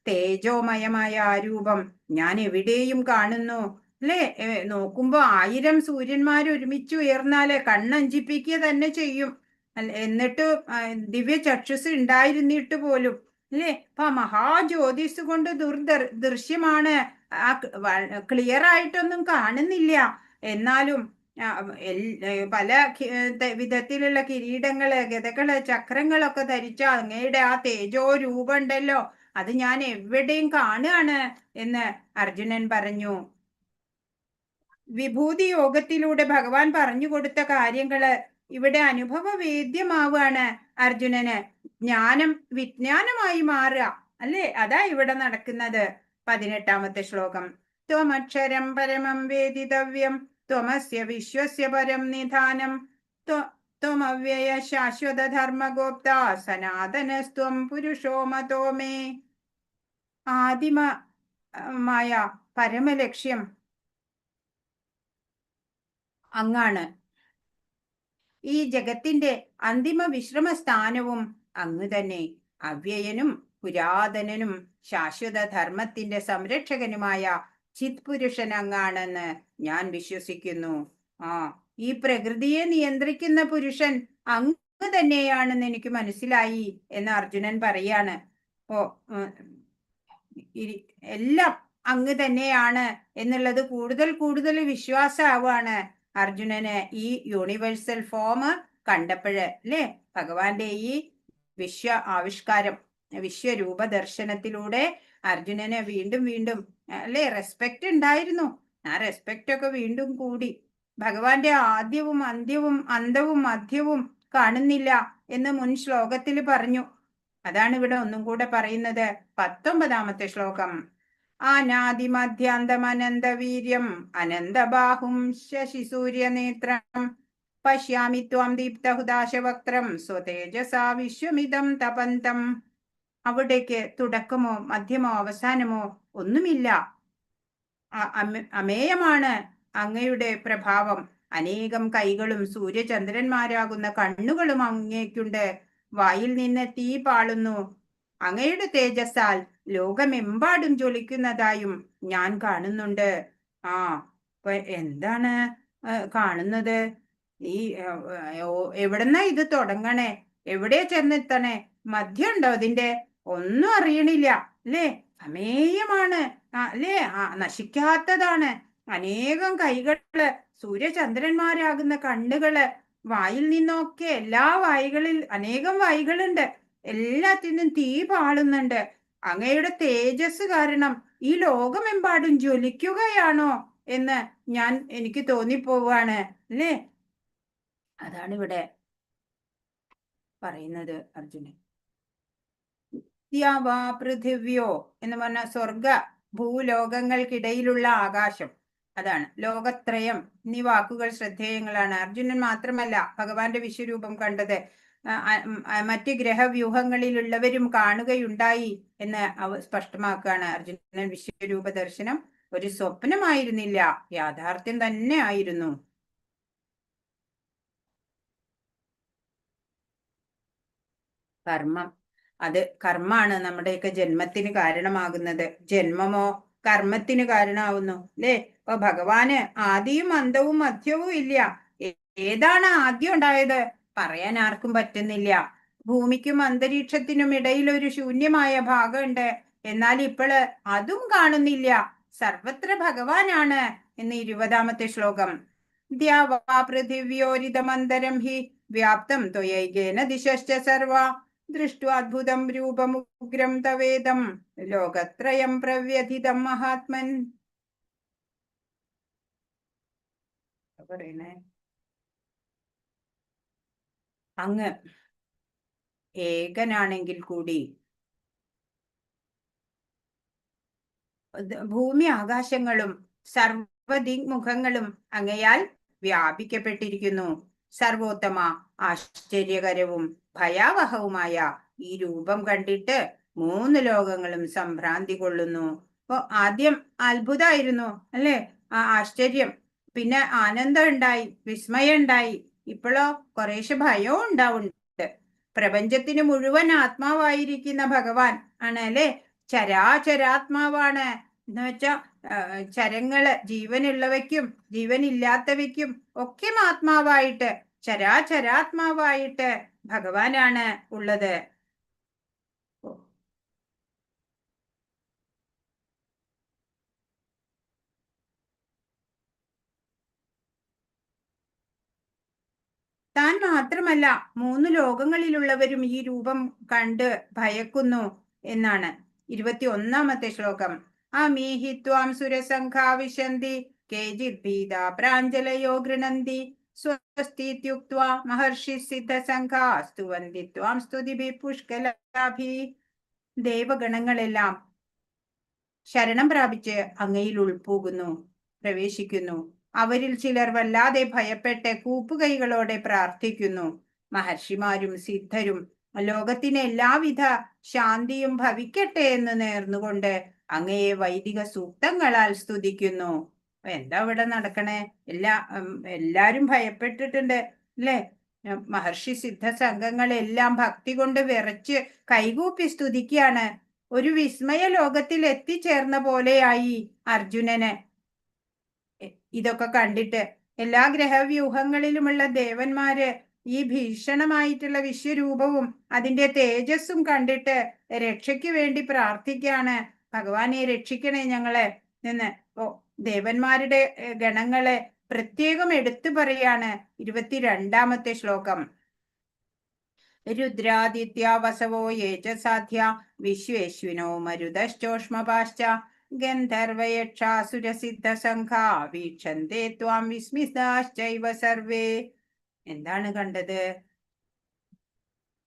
തേജോമയമായ ആ രൂപം ഞാൻ എവിടെയും കാണുന്നു അല്ലേ? നോക്കുമ്പോ 1000 സൂര്യന്മാർ ഒരുമിച്ച് ഉയർന്നാല് കണ്ണഞ്ചിപ്പിക്കുക തന്നെ ചെയ്യും. എന്നിട്ട് ദിവ്യ ചക്ഷുസ് ഉണ്ടായിരുന്നിട്ട് പോലും അല്ലേ? അപ്പൊ മഹാജ്യോതിസ് കൊണ്ട് ദൃശ്യമാണ്. ക്ലിയർ ആയിട്ടൊന്നും കാണുന്നില്ല. എന്നാലും പല വിധത്തിലുള്ള കിരീടങ്ങള് ഗദകള് ചക്രങ്ങളൊക്കെ ധരിച്ച അങ്ങയുടെ ആ തേജോ രൂപം ഉണ്ടല്ലോ, അത് ഞാൻ എവിടെയും കാണുകയാണ് എന്ന് അർജുനൻ പറഞ്ഞു. വിഭൂതി യോഗത്തിലൂടെ ഭഗവാൻ പറഞ്ഞു കൊടുത്ത കാര്യങ്ങള് ഇവിടെ അനുഭവവേദ്യമാവാണ് അർജുനന്. ജ്ഞാനം വിജ്ഞാനമായി മാറുക അല്ലേ? അതാ ഇവിടെ നടക്കുന്നത്. 18-ാമത്തെ ശ്ലോകം. ത്വമക്ഷരം പരമം വേദിതവ്യം ത്വമസ്യ വിശ്വസ്യ പരം നിധാനം ത്വമവ്യയ ശാശ്വത ധർമ്മഗോപ്ത സനാതനസ്ത്വം പുരുഷോ മതോ മേ. ആദിമമായ പരമലക്ഷ്യം അങ്ങാണ്. ഈ ജഗത്തിന്റെ അന്തിമ വിശ്രമ സ്ഥാനവും അങ്ങ് തന്നെ. അവ്യയനും പുരാതനനും ശാശ്വത ധർമ്മത്തിന്റെ സംരക്ഷകനുമായ ചിത് പുരുഷൻ അങ്ങാണെന്ന് ഞാൻ വിശ്വസിക്കുന്നു. ഈ പ്രകൃതിയെ നിയന്ത്രിക്കുന്ന പുരുഷൻ അങ്ങ് തന്നെയാണെന്ന് എനിക്ക് മനസ്സിലായി എന്ന് അർജുനൻ പറയാണ്. എല്ലാം അങ്ങ് തന്നെയാണ് എന്നുള്ളത് കൂടുതൽ കൂടുതൽ വിശ്വാസമാവാണ് അർജുനന് ഈ യൂണിവേഴ്സൽ ഫോം കണ്ടപ്പോഴ് അല്ലേ? ഭഗവാന്റെ ഈ വിശ്വ ആവിഷ്കാരം, വിശ്വരൂപ ദർശനത്തിലൂടെ അർജുനന് വീണ്ടും വീണ്ടും അല്ലേ റെസ്പെക്ട് ഉണ്ടായിരുന്നു. ആ റെസ്പെക്ട് ഒക്കെ വീണ്ടും കൂടി. ഭഗവാന്റെ ആദ്യവും അന്ത്യവും അന്തവും മധ്യവും കാണുന്നില്ല എന്ന് മുൻ ശ്ലോകത്തിൽ പറഞ്ഞു. അതാണ് ഇവിടെ ഒന്നും കൂടെ പറയുന്നത്. 19ാമത്തെ ശ്ലോകം. അനാദിമധ്യാന്തമനന്തവീര്യം അനന്തബാഹും ശശിസൂര്യനേത്രം പശ്യാമി ത്വാം ദീപ്തഹുദാശവക്ത്രം സ്വതേജസാ വിശ്വമിദം തപന്തം. അവിടേക്ക് തുടക്കമോ മധ്യമോ അവസാനമോ ഒന്നുമില്ല. അമേയമാണ് അങ്ങയുടെ പ്രഭാവം. അനേകം കൈകളും സൂര്യചന്ദ്രന്മാരാകുന്ന കണ്ണുകളും അങ്ങേക്കുണ്ട്. വായിൽ നിന്ന് തീ പാളുന്നു. അങ്ങയുടെ തേജസ്സാൽ ലോകമെമ്പാടും ജ്വലിക്കുന്നതായും ഞാൻ കാണുന്നുണ്ട്. ഇപ്പൊ എന്താണ് കാണുന്നത്? ഈ എവിടെന്നാ ഇത് തുടങ്ങണേ? എവിടെ ചെന്നെത്തണേ? മധ്യമുണ്ടോ അതിന്റെ? ഒന്നും അറിയണില്ല അല്ലേ? അമേയമാണ് അല്ലേ? നശിക്കാത്തതാണ്. അനേകം കൈകള്, സൂര്യചന്ദ്രന്മാരാകുന്ന കണ്ണുകള്, വായിൽ നിന്നൊക്കെ എല്ലാ വായികളിൽ അനേകം വായികളുണ്ട്. എല്ലാത്തിനും തീ പാളുന്നുണ്ട്. അങ്ങയുടെ തേജസ് കാരണം ഈ ലോകമെമ്പാടും ജ്വലിക്കുകയാണോ എന്ന് എനിക്ക് തോന്നിപ്പോവാണ് അല്ലേ? അതാണ് ഇവിടെ പറയുന്നത് അർജുനൻ. ദ്യാവാ പൃഥിവ്യോ എന്ന് പറഞ്ഞ സ്വർഗ ഭൂലോകങ്ങൾക്കിടയിലുള്ള ആകാശം, അതാണ് ലോകത്രയം എന്നീ വാക്കുകൾ ശ്രദ്ധേയങ്ങളാണ്. അർജുനൻ മാത്രമല്ല ഭഗവാന്റെ വിശ്വരൂപം കണ്ടത്. മറ്റ് ഗ്രഹവ്യൂഹങ്ങളിലുള്ളവരും കാണുകയുണ്ടായി എന്ന് സ്പഷ്ടമാക്കുകയാണ്. അർജുനൻ വിശ്വരൂപ ദർശനം ഒരു സ്വപ്നമായിരുന്നില്ല, യാഥാർത്ഥ്യം തന്നെ ആയിരുന്നു. കർമ്മം, അത് കർമ്മാണ് നമ്മുടെയൊക്കെ ജന്മത്തിന് കാരണമാകുന്നത്. ജന്മമോ കർമ്മത്തിന് കാരണമാവുന്നു അല്ലേ? അപ്പൊ ഭഗവാന് ആദിയും അന്തവും മധ്യവും ഇല്ല. ഏതാണ് ആദ്യം ഉണ്ടായത് പറയാൻ ആർക്കും പറ്റുന്നില്ല. ഭൂമിക്കും അന്തരീക്ഷത്തിനും ഇടയിൽ ഒരു ശൂന്യമായ ഭാഗമുണ്ട്. എന്നാൽ ഇപ്പോള് അതും കാണുന്നില്ല. സർവത്ര ഭഗവാനാണ് എന്ന് 20ാമത്തെ ശ്ലോകം. ദ്യാവാ പൃഥിവ്യോരിതമന്തരം ഹി വ്യാപ്തം ത്വയൈകേന ദിശശ്ച സർവ ദൃഷ്ട്വാദ്ഭുതം രൂപമുഗ്രം തവേദം ലോകത്രയം പ്രവ്യഥിതം മഹാത്മൻ. പറയണേ, അങ്ങ് ഏകനാണെങ്കിൽ കൂടി ഭൂമി ആകാശങ്ങളും സർവദിഗ്മുഖങ്ങളും അങ്ങയാൽ വ്യാപിക്കപ്പെട്ടിരിക്കുന്നു. സർവോത്തമ, ആശ്ചര്യകരവും ഭയാവഹവുമായ ഈ രൂപം കണ്ടിട്ട് 3 ലോകങ്ങളും സംഭ്രാന്തി കൊള്ളുന്നു. അപ്പൊ ആദ്യം അത്ഭുതമായിരുന്നു അല്ലേ? ആശ്ചര്യം, പിന്നെ ആനന്ദം ഉണ്ടായി, വിസ്മയം ഉണ്ടായി. ഇപ്പോഴോ കുറേശ്ശെ ഭയവും ഉണ്ടാവുന്നുണ്ട്. പ്രപഞ്ചത്തിന് മുഴുവൻ ആത്മാവായിരിക്കുന്ന ഭഗവാൻ ആണ് അല്ലെ? ചരാചരാത്മാവാണ് എന്ന് വെച്ചാ ചരങ്ങള്, ജീവനുള്ളവയ്ക്കും ജീവനില്ലാത്തവയ്ക്കും ഒക്കെ ആത്മാവായിട്ട്, ചരാചരാത്മാവായിട്ട് ഭഗവാനാണ് ഉള്ളത്. താൻ മാത്രമല്ല 3 ലോകങ്ങളിലുള്ളവരും ഈ രൂപം കണ്ട് ഭയക്കുന്നു എന്നാണ് 21ാമത്തെ ശ്ലോകം. അമീഹി ത്വാം സുരസംഘാ വിശന്തി കേചിത് ഭീതാ പ്രാഞ്ജലയോ ഗൃണന്തി സ്വസ്തിത്യുക്ത്വാ മഹർഷി സിദ്ധസംഘാ സ്തുവന്തി ത്വാം സ്തുതിഭി പുഷ്കലാഭി. ദേവഗണങ്ങളെല്ലാം ശരണം പ്രാപിച്ച് അങ്ങയിൽ ഉൾപോകുന്നു, പ്രവേശിക്കുന്നു. അവരിൽ ചിലർ വല്ലാതെ ഭയപ്പെട്ട് കൂപ്പുകൈകളോടെ പ്രാർത്ഥിക്കുന്നു. മഹർഷിമാരും സിദ്ധരും ലോകത്തിന് എല്ലാവിധ ശാന്തിയും ഭവിക്കട്ടെ എന്ന് നേർന്നുകൊണ്ട് അങ്ങയെ വൈദിക സൂക്തങ്ങളാൽ സ്തുതിക്കുന്നു. എന്താ ഇവിടെ നടക്കണേ? എല്ലാരും ഭയപ്പെട്ടിട്ടുണ്ട് അല്ലേ? മഹർഷി സിദ്ധ സംഘങ്ങളെല്ലാം ഭക്തി കൊണ്ട് വിറച്ച് കൈകൂപ്പി സ്തുതിക്കുകയാണ്. ഒരു വിസ്മയ ലോകത്തിൽ എത്തിച്ചേർന്ന പോലെയായി അർജുനന്. ഇതൊക്കെ കണ്ടിട്ട് എല്ലാ ഗ്രഹവ്യൂഹങ്ങളിലുമുള്ള ദേവന്മാര് ഈ ഭീഷണമായിട്ടുള്ള വിശ്വരൂപവും അതിന്റെ തേജസ്സും കണ്ടിട്ട് രക്ഷയ്ക്ക് വേണ്ടി പ്രാർത്ഥിക്കാണ്. ഭഗവാനെ രക്ഷിക്കണേ ഞങ്ങളെ എന്ന്. ദേവന്മാരുടെ ഗണങ്ങളെ പ്രത്യേകം എടുത്തു പറയാണ് 22ാമത്തെ ശ്ലോകം. രുദ്രാദിത്യ വസവോ യേ ച സാധ്യ വിശ്വേശ്വിനോ മരുതശ്ചോഷ്മപാശ്ച ഗന്ധർവയക്ഷാസുരസിദ്ധസംഘാ വീക്ഷന്തേ ത്വാം വിസ്മിതാശ്ചൈവ സർവേ. എന്താണ് കണ്ടത്?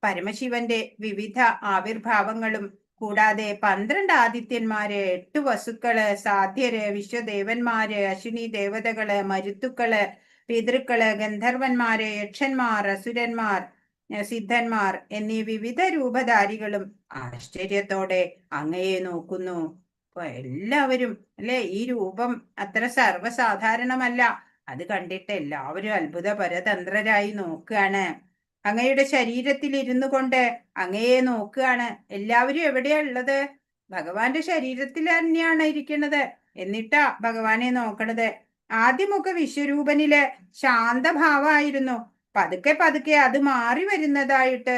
പരമശിവന്റെ വിവിധ ആവിർഭാവങ്ങളും കൂടാതെ 12 ആദിത്യന്മാര്, 8 വസുക്കള്, സാധ്യര്, വിശ്വദേവന്മാര്, അശ്വിനി ദേവതകള്, മരുത്തുക്കള്, പിതൃക്കള്, ഗന്ധർവന്മാര്, യക്ഷന്മാർ, അസുരന്മാർ, സിദ്ധന്മാർ എന്നീ വിവിധ രൂപധാരികളും ആശ്ചര്യത്തോടെ അങ്ങയെ നോക്കുന്നു. അപ്പൊ എല്ലാവരും അല്ലെ, ഈ രൂപം അത്ര സർവ്വസാധാരണമല്ല. അത് കണ്ടിട്ട് എല്ലാവരും അത്ഭുത പരതന്ത്രരായി നോക്കുകയാണ്. അങ്ങയുടെ ശരീരത്തിൽ ഇരുന്നു കൊണ്ട് അങ്ങയെ നോക്കുകയാണ്. എല്ലാവരും എവിടെയാ ഉള്ളത്? ഭഗവാന്റെ ശരീരത്തിൽ തന്നെയാണ് ഇരിക്കുന്നത്. എന്നിട്ടാ ഭഗവാനെ നോക്കണത്. ആദ്യമൊക്കെ വിശ്വരൂപനില് ശാന്തഭാവമായിരുന്നു. പതുക്കെ പതുക്കെ അത് മാറി വരുന്നതായിട്ട്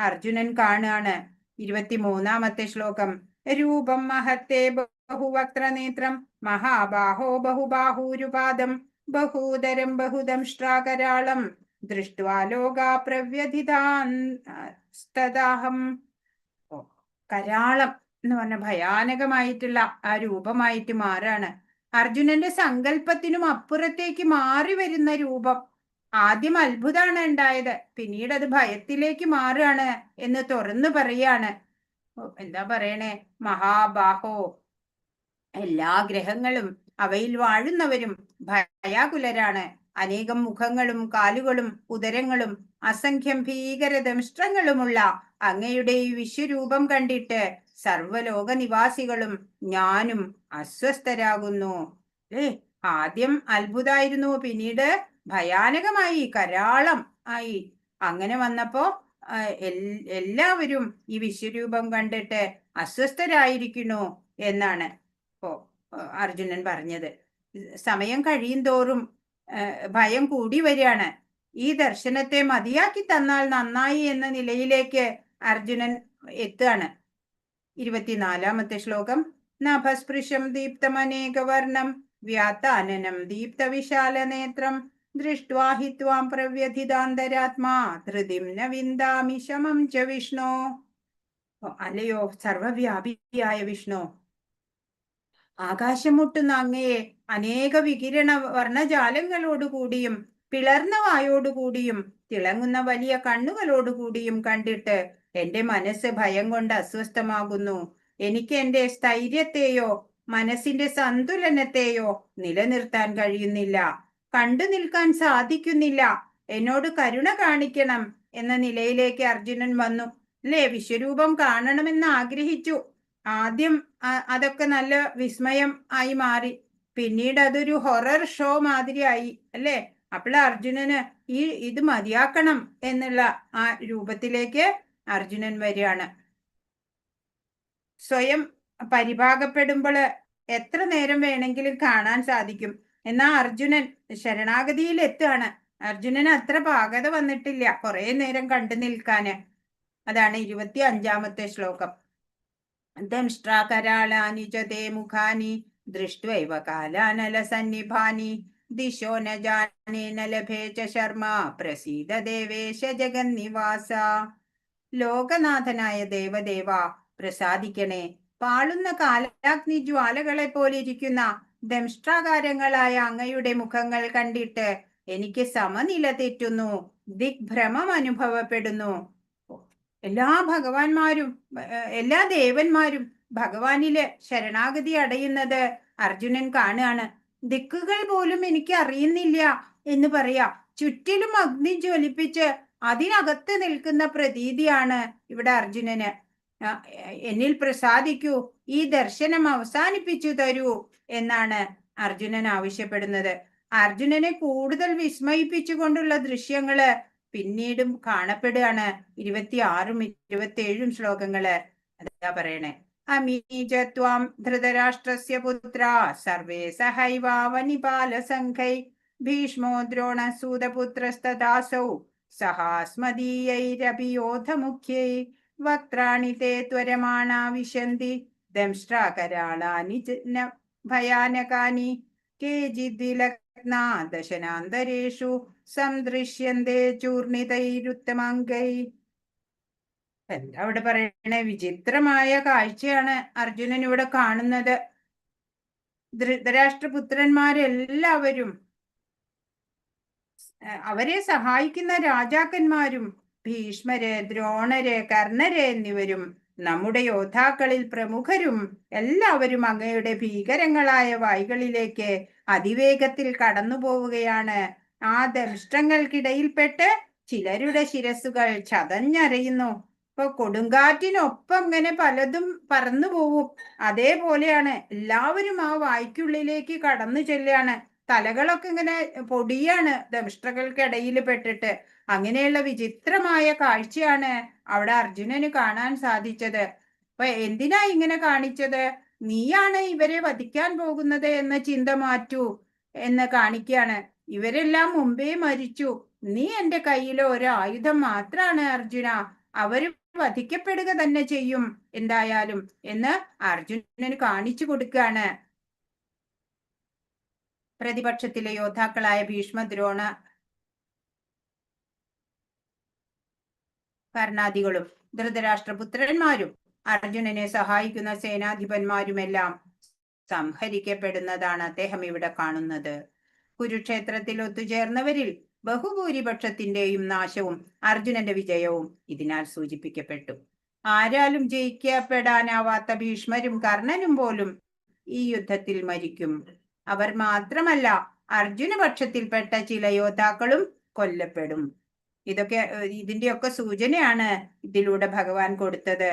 അർജുനൻ കാണുകയാണ്. 23-ാമത്തെ ശ്ലോകം. രൂപം മഹത്തേ ബഹുവക്ത്രനേത്രം മഹാബാഹോ ബഹുബാഹൂരുപാദം ബഹൂദരം ബഹുദംഷ്ട്രാകരാളം ദൃഷ്ട്വാ ലോകാ പ്രവ്യഥിതാസ്തദാഹം. കരാളം എന്ന് പറഞ്ഞ ഭയാനകമായിട്ടുള്ള ആ രൂപമായിട്ട് മാറാണ്. അർജുനന്റെ സങ്കല്പത്തിനും അപ്പുറത്തേക്ക് മാറി വരുന്ന രൂപം. ആദ്യം അത്ഭുതമാണ് ഉണ്ടായത്, പിന്നീട് അത് ഭയത്തിലേക്ക് മാറുകയാണ് എന്ന് തുറന്നു പറയാണ്. എന്താ പറയണേ? മഹാബാഹോ, എല്ലാ ഗ്രഹങ്ങളും അവയിൽ വാഴുന്നവരും ഭയാകുലരാണ്. അനേകം മുഖങ്ങളും കാലുകളും ഉദരങ്ങളും അസംഖ്യം ഭീകരദംഷ്ട്രങ്ങളുമുള്ള അങ്ങയുടെ ഈ വിശ്വരൂപം കണ്ടിട്ട് സർവലോക നിവാസികളും ഞാനും അസ്വസ്ഥരാകുന്നു. ആദ്യം അത്ഭുതമായിരുന്നു, പിന്നീട് ഭയാനകമായി, കരാളം ആയി. അങ്ങനെ വന്നപ്പോ എല്ലാവരും ഈ വിശ്വരൂപം കണ്ടിട്ട് അസ്വസ്ഥരായിരിക്കുന്നു എന്നാണ് ഇപ്പോ അർജുനൻ പറഞ്ഞത്. സമയം കഴിയും തോറും ഭയം കൂടി വരികയാണ്. ഈ ദർശനത്തെ മതിയാക്കി തന്നാൽ നന്നായി എന്ന നിലയിലേക്ക് അർജുനൻ എത്തുകയാണ്. 24-ാമത്തെ ശ്ലോകം. നഭസ്പൃശം ദീപ്തമനേകവർണം വ്യാതാനനം ദീപ്തവിശാലനേത്രം ദൃഷ്ട്വാ ഹി ത്വാം പ്രവ്യഥിതാന്തരാത്മാ ധൃതിം ന വിന്ദാമി ശമം ച വിഷ്ണു. അല്ലയോ സർവവ്യാപിയായ വിഷ്ണു, ആകാശം മുട്ടുന്ന അങ്ങയെ അനേക വികിരണ വർണ്ണജാലങ്ങളോടുകൂടിയും പിളർന്ന വായോടുകൂടിയും തിളങ്ങുന്ന വലിയ കണ്ണുകളോടുകൂടിയും കണ്ടിട്ട് എന്റെ മനസ്സ് ഭയം കൊണ്ട് അസ്വസ്ഥമാകുന്നു. എനിക്ക് എന്റെ സ്ഥൈര്യത്തെയോ മനസ്സിന്റെ സന്തുലനത്തെയോ നിലനിർത്താൻ കഴിയുന്നില്ല, കണ്ടു നിൽക്കാൻ സാധിക്കുന്നില്ല. എന്നോട് കരുണ കാണിക്കണം എന്ന നിലയിലേക്ക് അർജുനൻ വന്നു. അല്ലേ, വിശ്വരൂപം കാണണമെന്ന് ആഗ്രഹിച്ചു. ആദ്യം അതൊക്കെ നല്ല വിസ്മയം ആയി മാറി, പിന്നീട് അതൊരു ഹൊറർ ഷോ മാതിരിയായി. അല്ലേ, അപ്പോൾ അർജുനന് ഇത് മതിയാക്കണം എന്നുള്ള ആ രൂപത്തിലേക്ക് അർജുനൻ വരികയാണ്. സ്വയം പരിഭാഗപ്പെടുമ്പോൾ എത്ര നേരം വേണമെങ്കിലും കാണാൻ സാധിക്കും. എന്നാ അർജുനൻ ശരണാഗതിയിൽ എത്തുകയാണ്. അർജുനന് അത്ര പാകത വന്നിട്ടില്ല കുറെ നേരം കണ്ടു നിൽക്കാന്. അതാണ് 25-ാമത്തെ ശ്ലോകം. ദംഷ്ട്രാകരാളാനി ച തേ മുഖാനി ദൃഷ്ട്വൈവ കാലാനലസന്നിഭാനി ദിശോ ന ജാനേ ന ലഭേ ച ശർമ്മ പ്രസീദ ദേവേശ ജഗന്നിവാസ. ലോകനാഥനായ ദേവദേവ പ്രസാദിക്കണേ. പാളുന്ന കാലാഗ്നി ജ്വാലകളെ പോലിരിക്കുന്ന ദംഷ്ട്രാകാരങ്ങളായ അങ്ങയുടെ മുഖങ്ങൾ കണ്ടിട്ട് എനിക്ക് സമനില തെറ്റുന്നു, ദിഗ്ഭ്രമം അനുഭവപ്പെടുന്നു. എല്ലാ ഭഗവാന്മാരും എല്ലാ ദേവന്മാരും ഭഗവാനില് ശരണാഗതി അടയുന്നത് അർജുനൻ കാണുകയാണ്. ദിക്കുകൾ പോലും എനിക്ക് അറിയുന്നില്ല എന്ന് പറയാ. ചുറ്റിലും അഗ്നി ജ്വലിപ്പിച്ച് അതിനകത്ത് നിൽക്കുന്ന പ്രതീതിയാണ് ഇവിടെ അർജുനന്. എന്നിൽ പ്രസാദിക്കൂ, ഈ ദർശനം അവസാനിപ്പിച്ചു തരൂ എന്നാണ് അർജുനൻ ആവശ്യപ്പെടുന്നത്. അർജുനനെ കൂടുതൽ വിസ്മയിപ്പിച്ചുകൊണ്ടുള്ള ദൃശ്യങ്ങള് പിന്നീടും കാണപ്പെടുകയാണ്. 26-ഉം 27-ഉം ശ്ലോകങ്ങള്. അതാ പറയണേ. അമീജത്വാം ധൃതരാഷ്ട്രസ്യ പുത്ര സർവേ സഹൈവാവനിപാലസംഘൈ ഭീഷ്മോ ദ്രോണസൂതപുത്രസ്തദാസൗ സഹാസ്മദീയൈരഭിയോധമുഖ്യൈ വക്ത്രാണി തേ ത്വരമാണാ വിശന്തി ദംഷ്ട്രാകരാളാനി ഭയാനകാനി കേചിദ്വിലഗ്നാ ദശനാന്തരേഷു സംദൃശ്യന്തേ ചൂർണിതൈരുത്തമംഗൈ. എന്താ അവിടെ പറയണേ? വിചിത്രമായ കാഴ്ചയാണ് അർജുനൻ ഇവിടെ കാണുന്നത്. ധൃതരാഷ്ട്രപുത്രന്മാരെല്ലാവരും അവരെ സഹായിക്കുന്ന രാജാക്കന്മാരും ഭീഷ്മര്, ദ്രോണര്, കർണര് എന്നിവരും നമ്മുടെ യോദ്ധാക്കളിൽ പ്രമുഖരും എല്ലാവരും അങ്ങയുടെ ഭീകരങ്ങളായ വായ്കളിലേക്ക് അതിവേഗത്തിൽ കടന്നു പോവുകയാണ്. ആ ദംഷ്ട്രങ്ങൾക്കിടയിൽപ്പെട്ട് ചിലരുടെ ശിരസ്സുകൾ ചതഞ്ഞരയുന്നു. ഇപ്പൊ കൊടുങ്കാറ്റിനൊപ്പം ഇങ്ങനെ പലതും പറന്നു പോവും. അതേപോലെയാണ് എല്ലാവരും ആ വായ്ക്കുള്ളിലേക്ക് കടന്നു ചെല്ലുകയാണ്. തലകളൊക്കെ ഇങ്ങനെ പൊടിയാണ് ദംഷ്ട്രകൾക്കിടയിൽ പെട്ടിട്ട്. അങ്ങനെയുള്ള വിചിത്രമായ കാഴ്ചയാണ് അവിടെ അർജുനന് കാണാൻ സാധിച്ചത്. അപ്പൊ എന്തിനാ ഇങ്ങനെ കാണിച്ചത്? നീയാണ് ഇവരെ വധിക്കാൻ പോകുന്നത് എന്ന ചിന്ത മാറ്റൂ എന്ന് കാണിക്കുകയാണ്. ഇവരെല്ലാം മുമ്പേ മരിച്ചു. നീ എന്റെ കയ്യിലെ ഒരു ആയുധം മാത്രാണ് അർജുന. അവര് വധിക്കപ്പെടുക തന്നെ ചെയ്യും എന്തായാലും എന്ന് അർജുനന് കാണിച്ചു കൊടുക്കുകയാണ്. പ്രതിപക്ഷത്തിലെ യോദ്ധാക്കളായ ഭീഷ്മ, ദ്രോണ, കർണാദികളും ധൃതരാഷ്ട്രപുത്രന്മാരും അർജുനനെ സഹായിക്കുന്ന സേനാധിപന്മാരുമെല്ലാം സംഹരിക്കപ്പെടുന്നതാണ് അദ്ദേഹം ഇവിടെ കാണുന്നത്. കുരുക്ഷേത്രത്തിൽ ഒത്തുചേർന്നവരിൽ ബഹുഭൂരിപക്ഷത്തിന്റെയും നാശവും അർജുനന്റെ വിജയവും ഇതിനാൽ സൂചിപ്പിക്കപ്പെട്ടു. ആരാലും ജയിക്കപ്പെടാനാവാത്ത ഭീഷ്മരും കർണനും പോലും ഈ യുദ്ധത്തിൽ മരിക്കും. അവർ മാത്രമല്ല, അർജുന പക്ഷത്തിൽപ്പെട്ട ചില യോദ്ധാക്കളും കൊല്ലപ്പെടും. ഇതിന്റെയൊക്കെ സൂചനയാണ് ഇതിലൂടെ ഭഗവാൻ കൊടുത്തത്.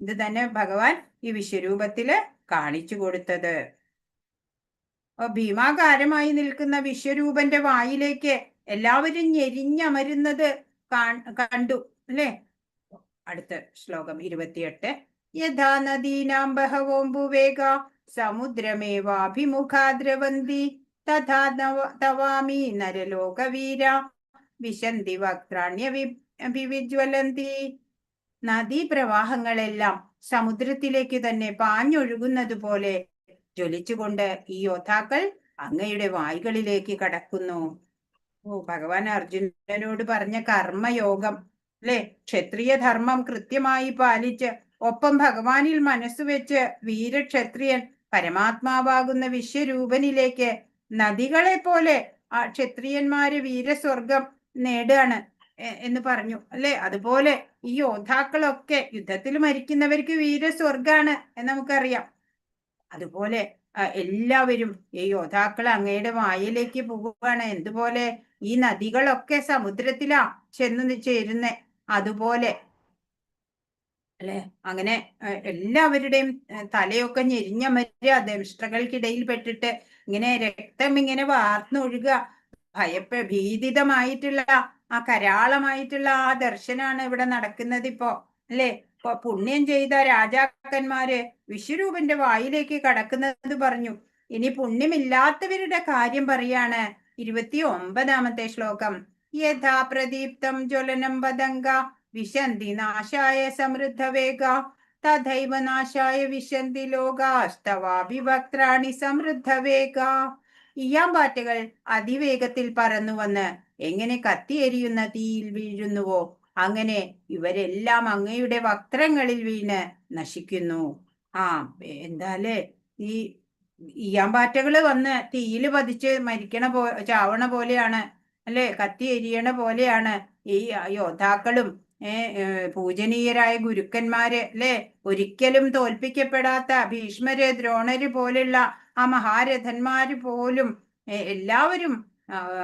ഇത് തന്നെ ഭഗവാൻ ഈ വിശ്വരൂപത്തില് കാണിച്ചു കൊടുത്തത്. ഭീമാകാരമായി നിൽക്കുന്ന വിശ്വരൂപന്റെ വായിലേക്ക് എല്ലാവരും ഞെരിഞ്ഞമരുന്നത് കണ്ടു അല്ലേ? അടുത്ത ശ്ലോകം 28. യഥാ നദീനാം ബഹവോംബുവേഗ സമുദ്രമേവാഭിമുഖാ ദ്രവന്തി തഥാ തവാമി നരലോകവീര വിശന്തി വക്രാണ്യവിജ്വലന്തി. നദീപ്രവാഹങ്ങളെല്ലാം സമുദ്രത്തിലേക്ക് തന്നെ പാഞ്ഞൊഴുകുന്നത് പോലെ ജ്വലിച്ചുകൊണ്ട് ഈ യോദ്ധാക്കൾ അങ്ങയുടെ വായ്കളിലേക്ക് കടക്കുന്നു. ഭഗവാൻ അർജുനനോട് പറഞ്ഞ കർമ്മയോഗം അല്ലെ? ക്ഷത്രിയ ധർമ്മം കൃത്യമായി പാലിച്ച് ഒപ്പം ഭഗവാനിൽ മനസ്സുവെച്ച് വീരക്ഷത്രിയൻ പരമാത്മാവാകുന്ന വിശ്വരൂപനിലേക്ക് നദികളെ പോലെ ആ ക്ഷത്രിയന്മാര് വീരസ്വർഗം നേടുകയാണ് എന്ന് പറഞ്ഞു അല്ലെ? അതുപോലെ ഈ യോദ്ധാക്കളൊക്കെ യുദ്ധത്തിൽ മരിക്കുന്നവർക്ക് വീരസ്വർഗാണ് എന്ന് നമുക്കറിയാം. അതുപോലെ എല്ലാവരും ഈ യോദ്ധാക്കൾ അങ്ങയുടെ വായിലേക്ക് പോകുകയാണ്. എന്തുപോലെ? ഈ നദികളൊക്കെ സമുദ്രത്തിലാ ചെന്ന് ചേരുന്നേ അതുപോലെ അല്ലെ? അങ്ങനെ എല്ലാവരുടെയും തലയൊക്കെ ഞെരിഞ്ഞമരുക, ദംഷ്ട്രകൾക്കിടയിൽ പെട്ടിട്ട് ഇങ്ങനെ രക്തം ഇങ്ങനെ വാർന്നൊഴുകുക. ഭീതിതമായിട്ടുള്ള ആ കരാളമായിട്ടുള്ള ആ ദർശനാണ് ഇവിടെ നടക്കുന്നത് ഇപ്പോ അല്ലെ? ഇപ്പൊ പുണ്യം ചെയ്ത രാജാക്കന്മാര് വിശ്വരൂപന്റെ വായിലേക്ക് കടക്കുന്നത് പറഞ്ഞു. ഇനി പുണ്യമില്ലാത്തവരുടെ കാര്യം പറയാണ്. 29-ാമത്തെ ശ്ലോകം. യഥാ പ്രദീപ്തം ജ്വലനം വദംഗ വിശന്തി നാശായ സമൃദ്ധവേഗ തഥൈവ നാശായ വിശന്തി ലോകാസ്തവാഭിവക്ത്രാണി സമൃദ്ധവേഗ. ഈയാമ്പാറ്റകൾ അതിവേഗത്തിൽ പറന്നു വന്ന് എങ്ങനെ കത്തിയെരിയുന്ന തീയിൽ വീഴുന്നുവോ അങ്ങനെ ഇവരെല്ലാം അങ്ങയുടെ വക്ത്രങ്ങളിൽ വീണ് നശിക്കുന്നു. എന്താലേ ഈ ഈയാമ്പാറ്റകള് വന്ന് തീയിൽ പതിച്ച് ചാവണ പോലെയാണ് അല്ലെ? കത്തി എരിയണ പോലെയാണ് ഈ യോദ്ധാക്കളും പൂജനീയരായ ഗുരുക്കന്മാര് അല്ലെ? ഒരിക്കലും തോൽപ്പിക്കപ്പെടാത്ത ഭീഷ്മര്, ദ്രോണര് പോലുള്ള ആ മഹാരഥന്മാര് പോലും എല്ലാവരും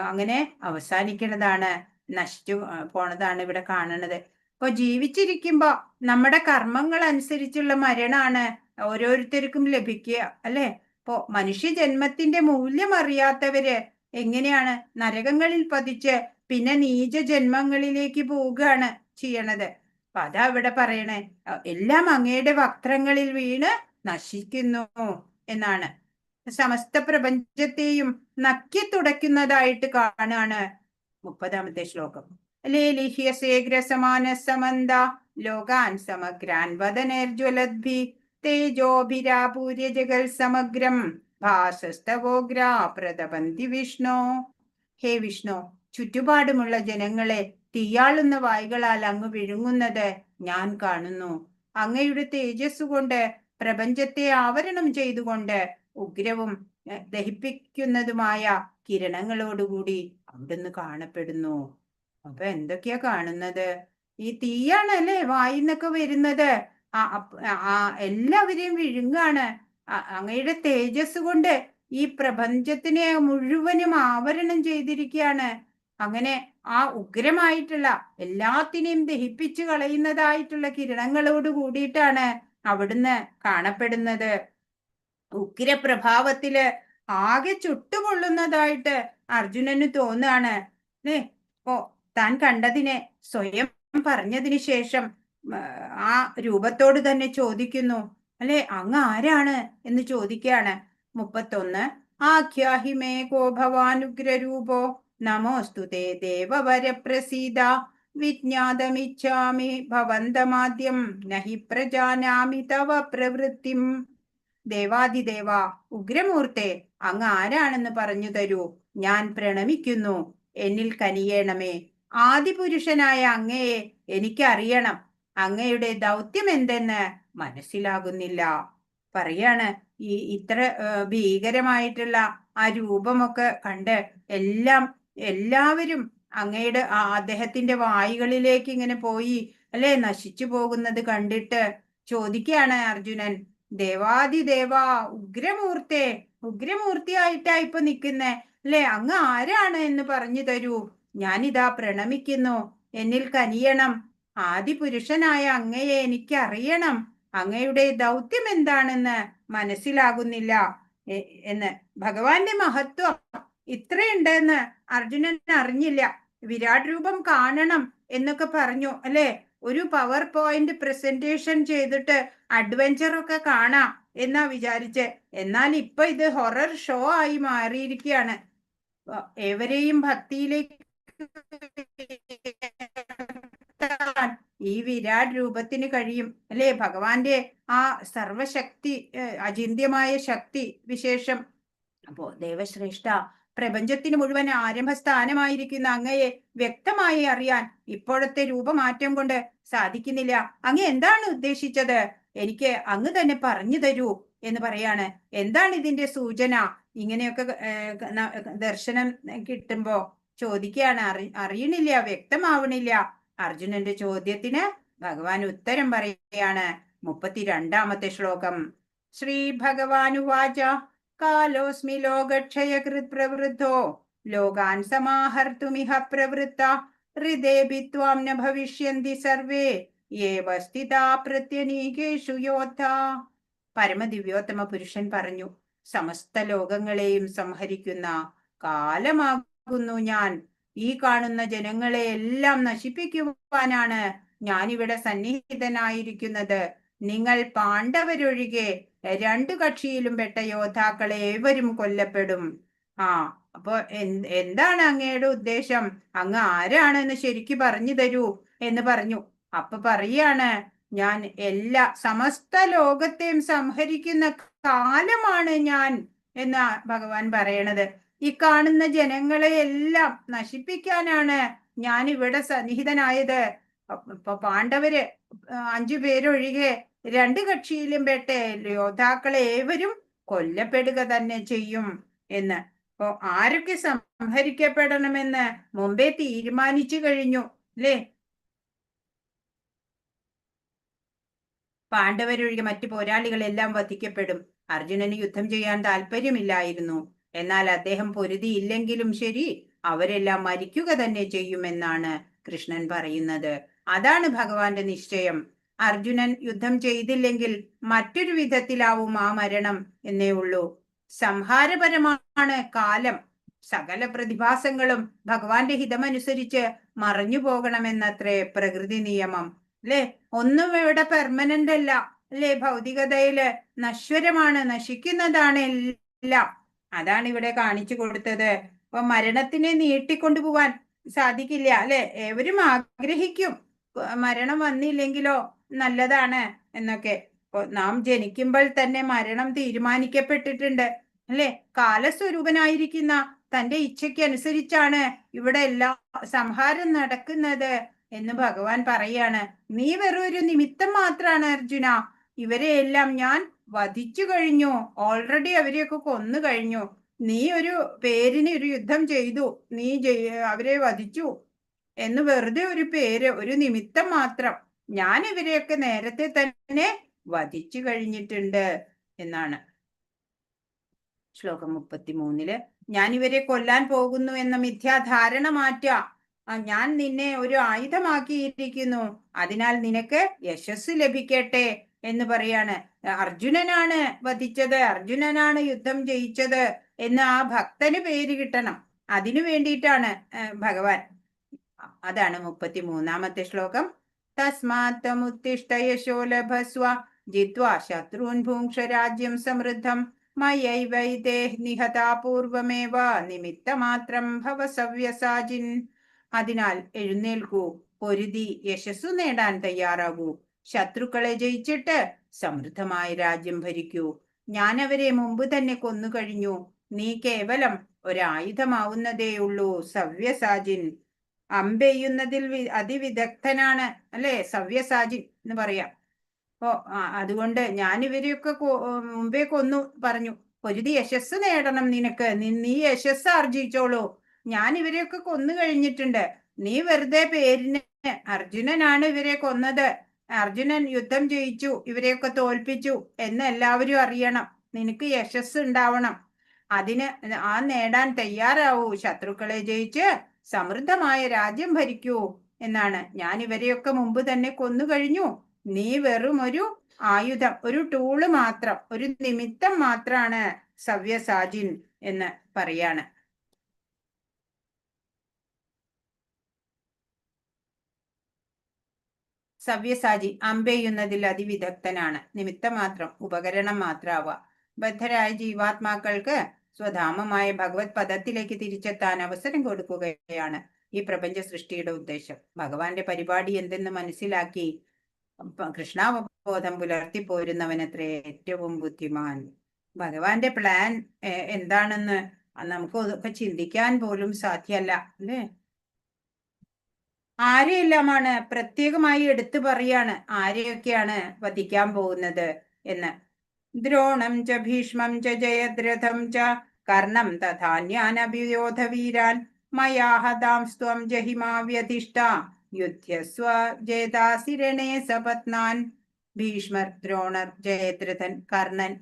അങ്ങനെ അവസാനിക്കുന്നതാണ്, നശിച്ചു പോണതാണ് ഇവിടെ കാണുന്നത്. ഇപ്പൊ ജീവിച്ചിരിക്കുമ്പോ നമ്മുടെ കർമ്മങ്ങൾ അനുസരിച്ചുള്ള മരണാണ് ഓരോരുത്തർക്കും ലഭിക്കുക അല്ലെ? ഇപ്പോ മനുഷ്യ ജന്മത്തിന്റെ മൂല്യം അറിയാത്തവര് എങ്ങനെയാണ് നരകങ്ങളിൽ പതിച്ച് പിന്നെ നീച ജന്മങ്ങളിലേക്ക് പോവുകയാണ് ചെയ്യണത്. അപ്പൊ അതാ ഇവിടെ പറയണേ, എല്ലാം അങ്ങയുടെ വക്ത്രങ്ങളിൽ വീണ് നശിക്കുന്നു എന്നാണ്. സമസ്ത പ്രപഞ്ചത്തെയും നക്കി തുടയ്ക്കുന്നതായിട്ട് കാണാണ് 30-ാമത്തെ ശ്ലോകം. ലേലിഹ്യസേഗ്രസമാനസമന്ത ലോകാൻ സമഗ്രാൻ വദനേർജ്വലദ്ഭി തേജോഭിരാപൂര്യ ജഗൽ സമഗ്രം ഭാസസ്തവോഗ്രാ പ്രതപന്തി വിഷ്ണു. ഹേ വിഷ്ണു, ചുറ്റുപാടുമുള്ള ജനങ്ങളെ തീയാളുന്ന വായ്കളാൽ അങ്ങ് വിഴുങ്ങുന്നത് ഞാൻ കാണുന്നു. അങ്ങയുടെ തേജസ് കൊണ്ട് പ്രപഞ്ചത്തെ ആവരണം ചെയ്തുകൊണ്ട് ഉഗ്രവും ദഹിപ്പിക്കുന്നതുമായ കിരണങ്ങളോടുകൂടി അവിടുന്ന് കാണപ്പെടുന്നു. അപ്പൊ എന്തൊക്കെയാ കാണുന്നത്? ഈ തീയാണ് അല്ലേ വായിന്നൊക്കെ വരുന്നത്. എല്ലാവരെയും വിഴുങ്ങാണ്. അങ്ങയുടെ തേജസ് കൊണ്ട് ഈ പ്രപഞ്ചത്തിനെ മുഴുവനും ആവരണം ചെയ്തിരിക്കുകയാണ്. അങ്ങനെ ആ ഉഗ്രമായിട്ടുള്ള എല്ലാത്തിനെയും ദഹിപ്പിച്ചു കളയുന്നതായിട്ടുള്ള കിരണങ്ങളോട് കൂടിയിട്ടാണ് അവിടുന്ന് കാണപ്പെടുന്നത്. ഉഗ്രപ്രഭാവത്തില് ആകെ ചുട്ടുകൊള്ളുന്നതായിട്ട് അർജുനന് തോന്നുകയാണ്. താൻ കണ്ടതിനെ സ്വയം പറഞ്ഞതിന് ശേഷം ആ രൂപത്തോട് തന്നെ ചോദിക്കുന്നു, അല്ലെ അങ്ങ് ആരാണ് എന്ന് ചോദിക്കുകയാണ്. 31 ആഖ്യാഹിമേ കോ ഭവാനുഗ്രരൂപോ നമോസ്തുതേ ദേവവര പ്രസീദ വിജ്ഞാതമിച്ഛാമി ഭവന്തമാദ്യം നഹി പ്രജാനാമി തവ പ്രവൃത്തിം. ദേവാദിദേവ ഉഗ്രമൂർത്തെ, അങ്ങ് ആരാണെന്ന് പറഞ്ഞു തരൂ, ഞാൻ പ്രണമിക്കുന്നു, എന്നിൽ കനിയേണമേ. ആദിപുരുഷനായ അങ്ങയെ എനിക്കറിയണം, അങ്ങയുടെ ദൗത്യം എന്തെന്ന് മനസ്സിലാകുന്നില്ല. പറയാണ്, ഈ ഇത്ര ഭീകരമായിട്ടുള്ള ആ രൂപമൊക്കെ കണ്ട് എല്ലാവരും അങ്ങയുടെ അദ്ദേഹത്തിന്റെ വായുകളിലേക്ക് ഇങ്ങനെ പോയി അല്ലെ നശിച്ചു പോകുന്നത് കണ്ടിട്ട് ചോദിക്കുകയാണ് അർജുനൻ, ദേവാദിദേവ ഉഗ്രമൂർത്തെ, ഉഗ്രമൂർത്തിയായിട്ടാ ഇപ്പൊ നിൽക്കുന്നേ അല്ലെ, അങ്ങ് ആരാണ് എന്ന് പറഞ്ഞു തരൂ, ഞാനിതാ പ്രണമിക്കുന്നു, എന്നിൽ കനിയണം, ആദിപുരുഷനായ അങ്ങയെ എനിക്കറിയണം, അങ്ങയുടെ ദൗത്യം എന്താണെന്ന് മനസ്സിലാകുന്നില്ല എന്ന്. ഭഗവാന്റെ മഹത്വം ഇത്രയുണ്ടെന്ന് അർജുനൻ അറിഞ്ഞില്ല. വിരാട് രൂപം കാണണം എന്നൊക്കെ പറഞ്ഞു അല്ലെ, ഒരു പവർ പോയിന്റ് പ്രസന്റേഷൻ ചെയ്തിട്ട് അഡ്വഞ്ചർ ഒക്കെ കാണാം എന്നാ വിചാരിച്ച്. എന്നാൽ ഇപ്പൊ ഇത് ഹൊറർ ഷോ ആയി മാറിയിരിക്കുകയാണ്. ഏവരെയും ഭക്തിയിലേക്ക് ഈ വിരാട് രൂപത്തിന് കഴിയും അല്ലെ, ഭഗവാന്റെ ആ സർവശക്തി, അചിന്ത്യമായ ശക്തി വിശേഷം. അപ്പോ ദേവശ്രേഷ്ഠ, പ്രപഞ്ചത്തിന് മുഴുവൻ ആരംഭസ്ഥാനമായിരിക്കുന്ന അങ്ങയെ വ്യക്തമായി അറിയാൻ ഇപ്പോഴത്തെ രൂപമാറ്റം കൊണ്ട് സാധിക്കുന്നില്ല. അങ്ങ് എന്താണ് ഉദ്ദേശിച്ചത്? എനിക്ക് അങ്ങ് തന്നെ പറഞ്ഞു തരൂ എന്ന് പറയാണ്. എന്താണ് ഇതിന്റെ സൂചന? ഇങ്ങനെയൊക്കെ ദർശനം കിട്ടുമ്പോ ചോദിക്കുകയാണ്. അറിയണില്ല, വ്യക്തമാവണില്ല. അർജുനന്റെ ചോദ്യത്തിന് ഭഗവാൻ ഉത്തരം പറയുകയാണ്. 32ാമത്തെ ശ്ലോകം. ശ്രീ ഭഗവാനുവാച കാലോസ്മി ലോകക്ഷയകൃത് പ്രവൃദ്ധോ ലോകാൻ സമാഹർത്തുമിഹ പ്രവൃത്ത ഹൃദേപി ത്വാം ന ഭവിഷ്യന്തി സർവേ യേവ സ്ഥിതാ പ്രത്യനീകേഷു യോദ്ധാ. പരമദിവ്യോത്തമ പുരുഷൻ പറഞ്ഞു, സമസ്ത ലോകങ്ങളെയും സംഹരിക്കുന്ന കാലമാകുന്നു ഞാൻ. ഈ കാണുന്ന ജനങ്ങളെ എല്ലാം നശിപ്പിക്കുവാനാണ് ഞാനിവിടെ സന്നിഹിതനായിരിക്കുന്നത്. നിങ്ങൾ പാണ്ഡവരൊഴികെ 2 കക്ഷിയിലും പെട്ട യോദ്ധാക്കളെ ഏവരും കൊല്ലപ്പെടും. അപ്പൊ എന്താണ് അങ്ങയുടെ ഉദ്ദേശം? അങ്ങ് ആരാണെന്ന് ശരിക്ക് പറഞ്ഞു തരൂ എന്ന് പറഞ്ഞു. അപ്പൊ പറയാണ്, ഞാൻ സമസ്ത ലോകത്തെയും സംഹരിക്കുന്ന കാലമാണ് ഞാൻ എന്നാ ഭഗവാൻ പറയണത്. ഈ കാണുന്ന ജനങ്ങളെ എല്ലാം നശിപ്പിക്കാനാണ് ഞാൻ ഇവിടെ സന്നിഹിതനായത്. ഇപ്പൊ പാണ്ഡവര് 5 പേരൊഴികെ 2 കക്ഷിയിലും പെട്ട യോദ്ധാക്കളെ ഏവരും കൊല്ലപ്പെടുക തന്നെ ചെയ്യും എന്ന്. അപ്പൊ ആരൊക്കെ സംഹരിക്കപ്പെടണമെന്ന് മുമ്പേ തീരുമാനിച്ചു കഴിഞ്ഞു അല്ലേ? പാണ്ഡവരൊഴികെ മറ്റു പോരാളികളെല്ലാം വധിക്കപ്പെടും. അർജുനന് യുദ്ധം ചെയ്യാൻ താല്പര്യമില്ലായിരുന്നു. എന്നാൽ അദ്ദേഹം പൊരുതിയില്ലെങ്കിലും ശരി, അവരെല്ലാം മരിക്കുക തന്നെ ചെയ്യുമെന്നാണ് കൃഷ്ണൻ പറയുന്നത്. അതാണ് ഭഗവാന്റെ നിശ്ചയം. അർജുനൻ യുദ്ധം ചെയ്തില്ലെങ്കിൽ മറ്റൊരു വിധത്തിലാവും ആ മരണം എന്നേ ഉള്ളൂ. സംഹാരപരമാണ് കാലം. സകല പ്രതിഭാസങ്ങളും ഭഗവാന്റെ ഹിതമനുസരിച്ച് മറഞ്ഞു പോകണമെന്നത്രേ പ്രകൃതി നിയമം അല്ലെ. ഒന്നും ഇവിടെ പെർമനന്റ് അല്ല അല്ലെ. ഭൗതികതയില് നശ്വരമാണ്, നശിക്കുന്നതാണ് എല്ലാം. അതാണ് ഇവിടെ കാണിച്ചു കൊടുത്തത്. അപ്പൊ മരണത്തിനെ നീട്ടിക്കൊണ്ടുപോവാൻ സാധിക്കില്ല അല്ലെ. ഏവരും ആഗ്രഹിക്കും മരണം വന്നില്ലെങ്കിലോ നല്ലതാണ് എന്നൊക്കെ. നാം ജനിക്കുമ്പോൾ തന്നെ മരണം തീരുമാനിക്കപ്പെട്ടിട്ടുണ്ട് അല്ലെ. കാലസ്വരൂപനായിരിക്കുന്ന തന്റെ ഇച്ഛയ്ക്ക് അനുസരിച്ചാണ് ഇവിടെ എല്ലാ സംഹാരം നടക്കുന്നത് എന്ന് ഭഗവാൻ പറയാണ്. നീ വെറും ഒരു നിമിത്തം മാത്രാണ് അർജുന. ഇവരെ എല്ലാം ഞാൻ വധിച്ചു കഴിഞ്ഞു. ഓൾറെഡി അവരെയൊക്കെ കൊന്നു കഴിഞ്ഞു. നീ ഒരു പേരിന് ഒരു യുദ്ധം ചെയ്തു, നീ അവരെ വധിച്ചു എന്ന് വെറുതെ ഒരു പേര്, ഒരു നിമിത്തം മാത്രം. ഞാൻ ഇവരെയൊക്കെ നേരത്തെ തന്നെ വധിച്ചു കഴിഞ്ഞിട്ടുണ്ട് എന്നാണ്. ശ്ലോകം 33 ഞാൻ ഇവരെ കൊല്ലാൻ പോകുന്നു എന്ന മിഥ്യാധാരണ മാറ്റുക. ഞാൻ നിന്നെ ഒരു ആയുധമാക്കിയിരിക്കുന്നു, അതിനാൽ നിനക്ക് യശസ് ലഭിക്കട്ടെ എന്ന് പറയാണ്. അർജുനനാണ് വധിച്ചത്, അർജുനനാണ് യുദ്ധം ജയിച്ചത് എന്ന് ആ ഭക്തന് പേര് കിട്ടണം. അതിനു വേണ്ടിയിട്ടാണ് ഭഗവാൻ. അതാണ് 33-ാമത്തെ ശ്ലോകം. തസ്മാത്തമുത്തിഷ്ഠ യശോ ലഭസ്വ ജിത്വാ ശത്രുൻ ഭുങ്ക്ഷ രാജ്യം സമൃദ്ധം മയൈവൈതേ നിഹതാ പൂർവമേവ നിമിത്തമാത്രം ഭവ സവ്യസാചിൻ. അതിനാൽ എഴുന്നേൽക്കൂ, പൊരുതി യശസ്സു നേടാൻ തയ്യാറാകൂ. ശത്രുക്കളെ ജയിച്ചിട്ട് സമൃദ്ധമായ രാജ്യം ഭരിക്കൂ. ഞാൻ അവരെ മുമ്പ് തന്നെ കൊന്നുകഴിഞ്ഞു. നീ കേവലം ഒരായുധമാവുന്നതേയുള്ളൂ. സവ്യസാചിൻ, അമ്പെയ്യുന്നതിൽ അതിവിദഗ്ധനാണ് അല്ലെ, സവ്യസാചിൻ എന്ന് പറയാം. അപ്പോ അതുകൊണ്ട് ഞാൻ ഇവരെയൊക്കെ മുമ്പേ കൊന്നു പറഞ്ഞു. പൊരുതി യശസ് നേടണം നിനക്ക്, നീ യശസ് ആർജിച്ചോളൂ. ഞാൻ ഇവരെയൊക്കെ കൊന്നു കഴിഞ്ഞിട്ടുണ്ട്. നീ വെറുതെ പേരിന് അർജുനനാണ് ഇവരെ കൊന്നത്, അർജുനൻ യുദ്ധം ജയിച്ചു, ഇവരെയൊക്കെ തോൽപ്പിച്ചു എന്ന് എല്ലാവരും അറിയണം. നിനക്ക് യശസ് ഉണ്ടാവണം. അതിന് നേടാൻ തയ്യാറാവൂ. ശത്രുക്കളെ ജയിച്ച് സമൃദ്ധമായ രാജ്യം ഭരിക്കൂ എന്നാണ്. ഞാൻ ഇവരെയൊക്കെ മുമ്പ് തന്നെ കൊന്നു കഴിഞ്ഞു. നീ വെറും ഒരു ആയുധം, ഒരു ടൂള് മാത്രം, ഒരു നിമിത്തം മാത്രാണ് സവ്യസാചിൻ എന്ന് പറയാണ്. സവ്യസാചി അമ്പെയ്യുന്നതിൽ അതിവിദഗ്ധനാണ്, നിമിത്തം മാത്രം, ഉപകരണം മാത്രമാവുക. ബദ്ധരായ ജീവാത്മാക്കൾക്ക് സ്വധാമമായ ഭഗവത് പദത്തിലേക്ക് തിരിച്ചെത്താൻ അവസരം കൊടുക്കുകയാണ് ഈ പ്രപഞ്ച സൃഷ്ടിയുടെ ഉദ്ദേശം. ഭഗവാന്റെ പരിപാടി എന്തെന്ന് മനസ്സിലാക്കി കൃഷ്ണാവബോധം പുലർത്തിപ്പോരുന്നവനത്രേ ഏറ്റവും ബുദ്ധിമാൻ. ഭഗവാന്റെ പ്ലാൻ എന്താണെന്ന് നമുക്ക് ഒക്കെ ചിന്തിക്കാൻ പോലും സാധ്യമല്ല അല്ലേ. ആരെയെല്ലാമാണ് പ്രത്യേകമായി എടുത്തു പറയാണ്, ആരെയൊക്കെയാണ് വധിക്കാൻ പോകുന്നത് എന്ന്. ദ്രോണം ച ഭീഷ്മം ച ജയദ്രഥം ച കർണം തഥാന്യാനഭിയോധ വീരാൻ മയാ ഹതാംസ്ത്വം ജഹിമാ വ്യധിഷ്ഠ യുദ്ധ്യസ്വ ജേതാസിരണേ സപത്നാൻ. ഭീഷ്മർ, ദ്രോണർ, ജയദ്രഥൻ, കർണൻ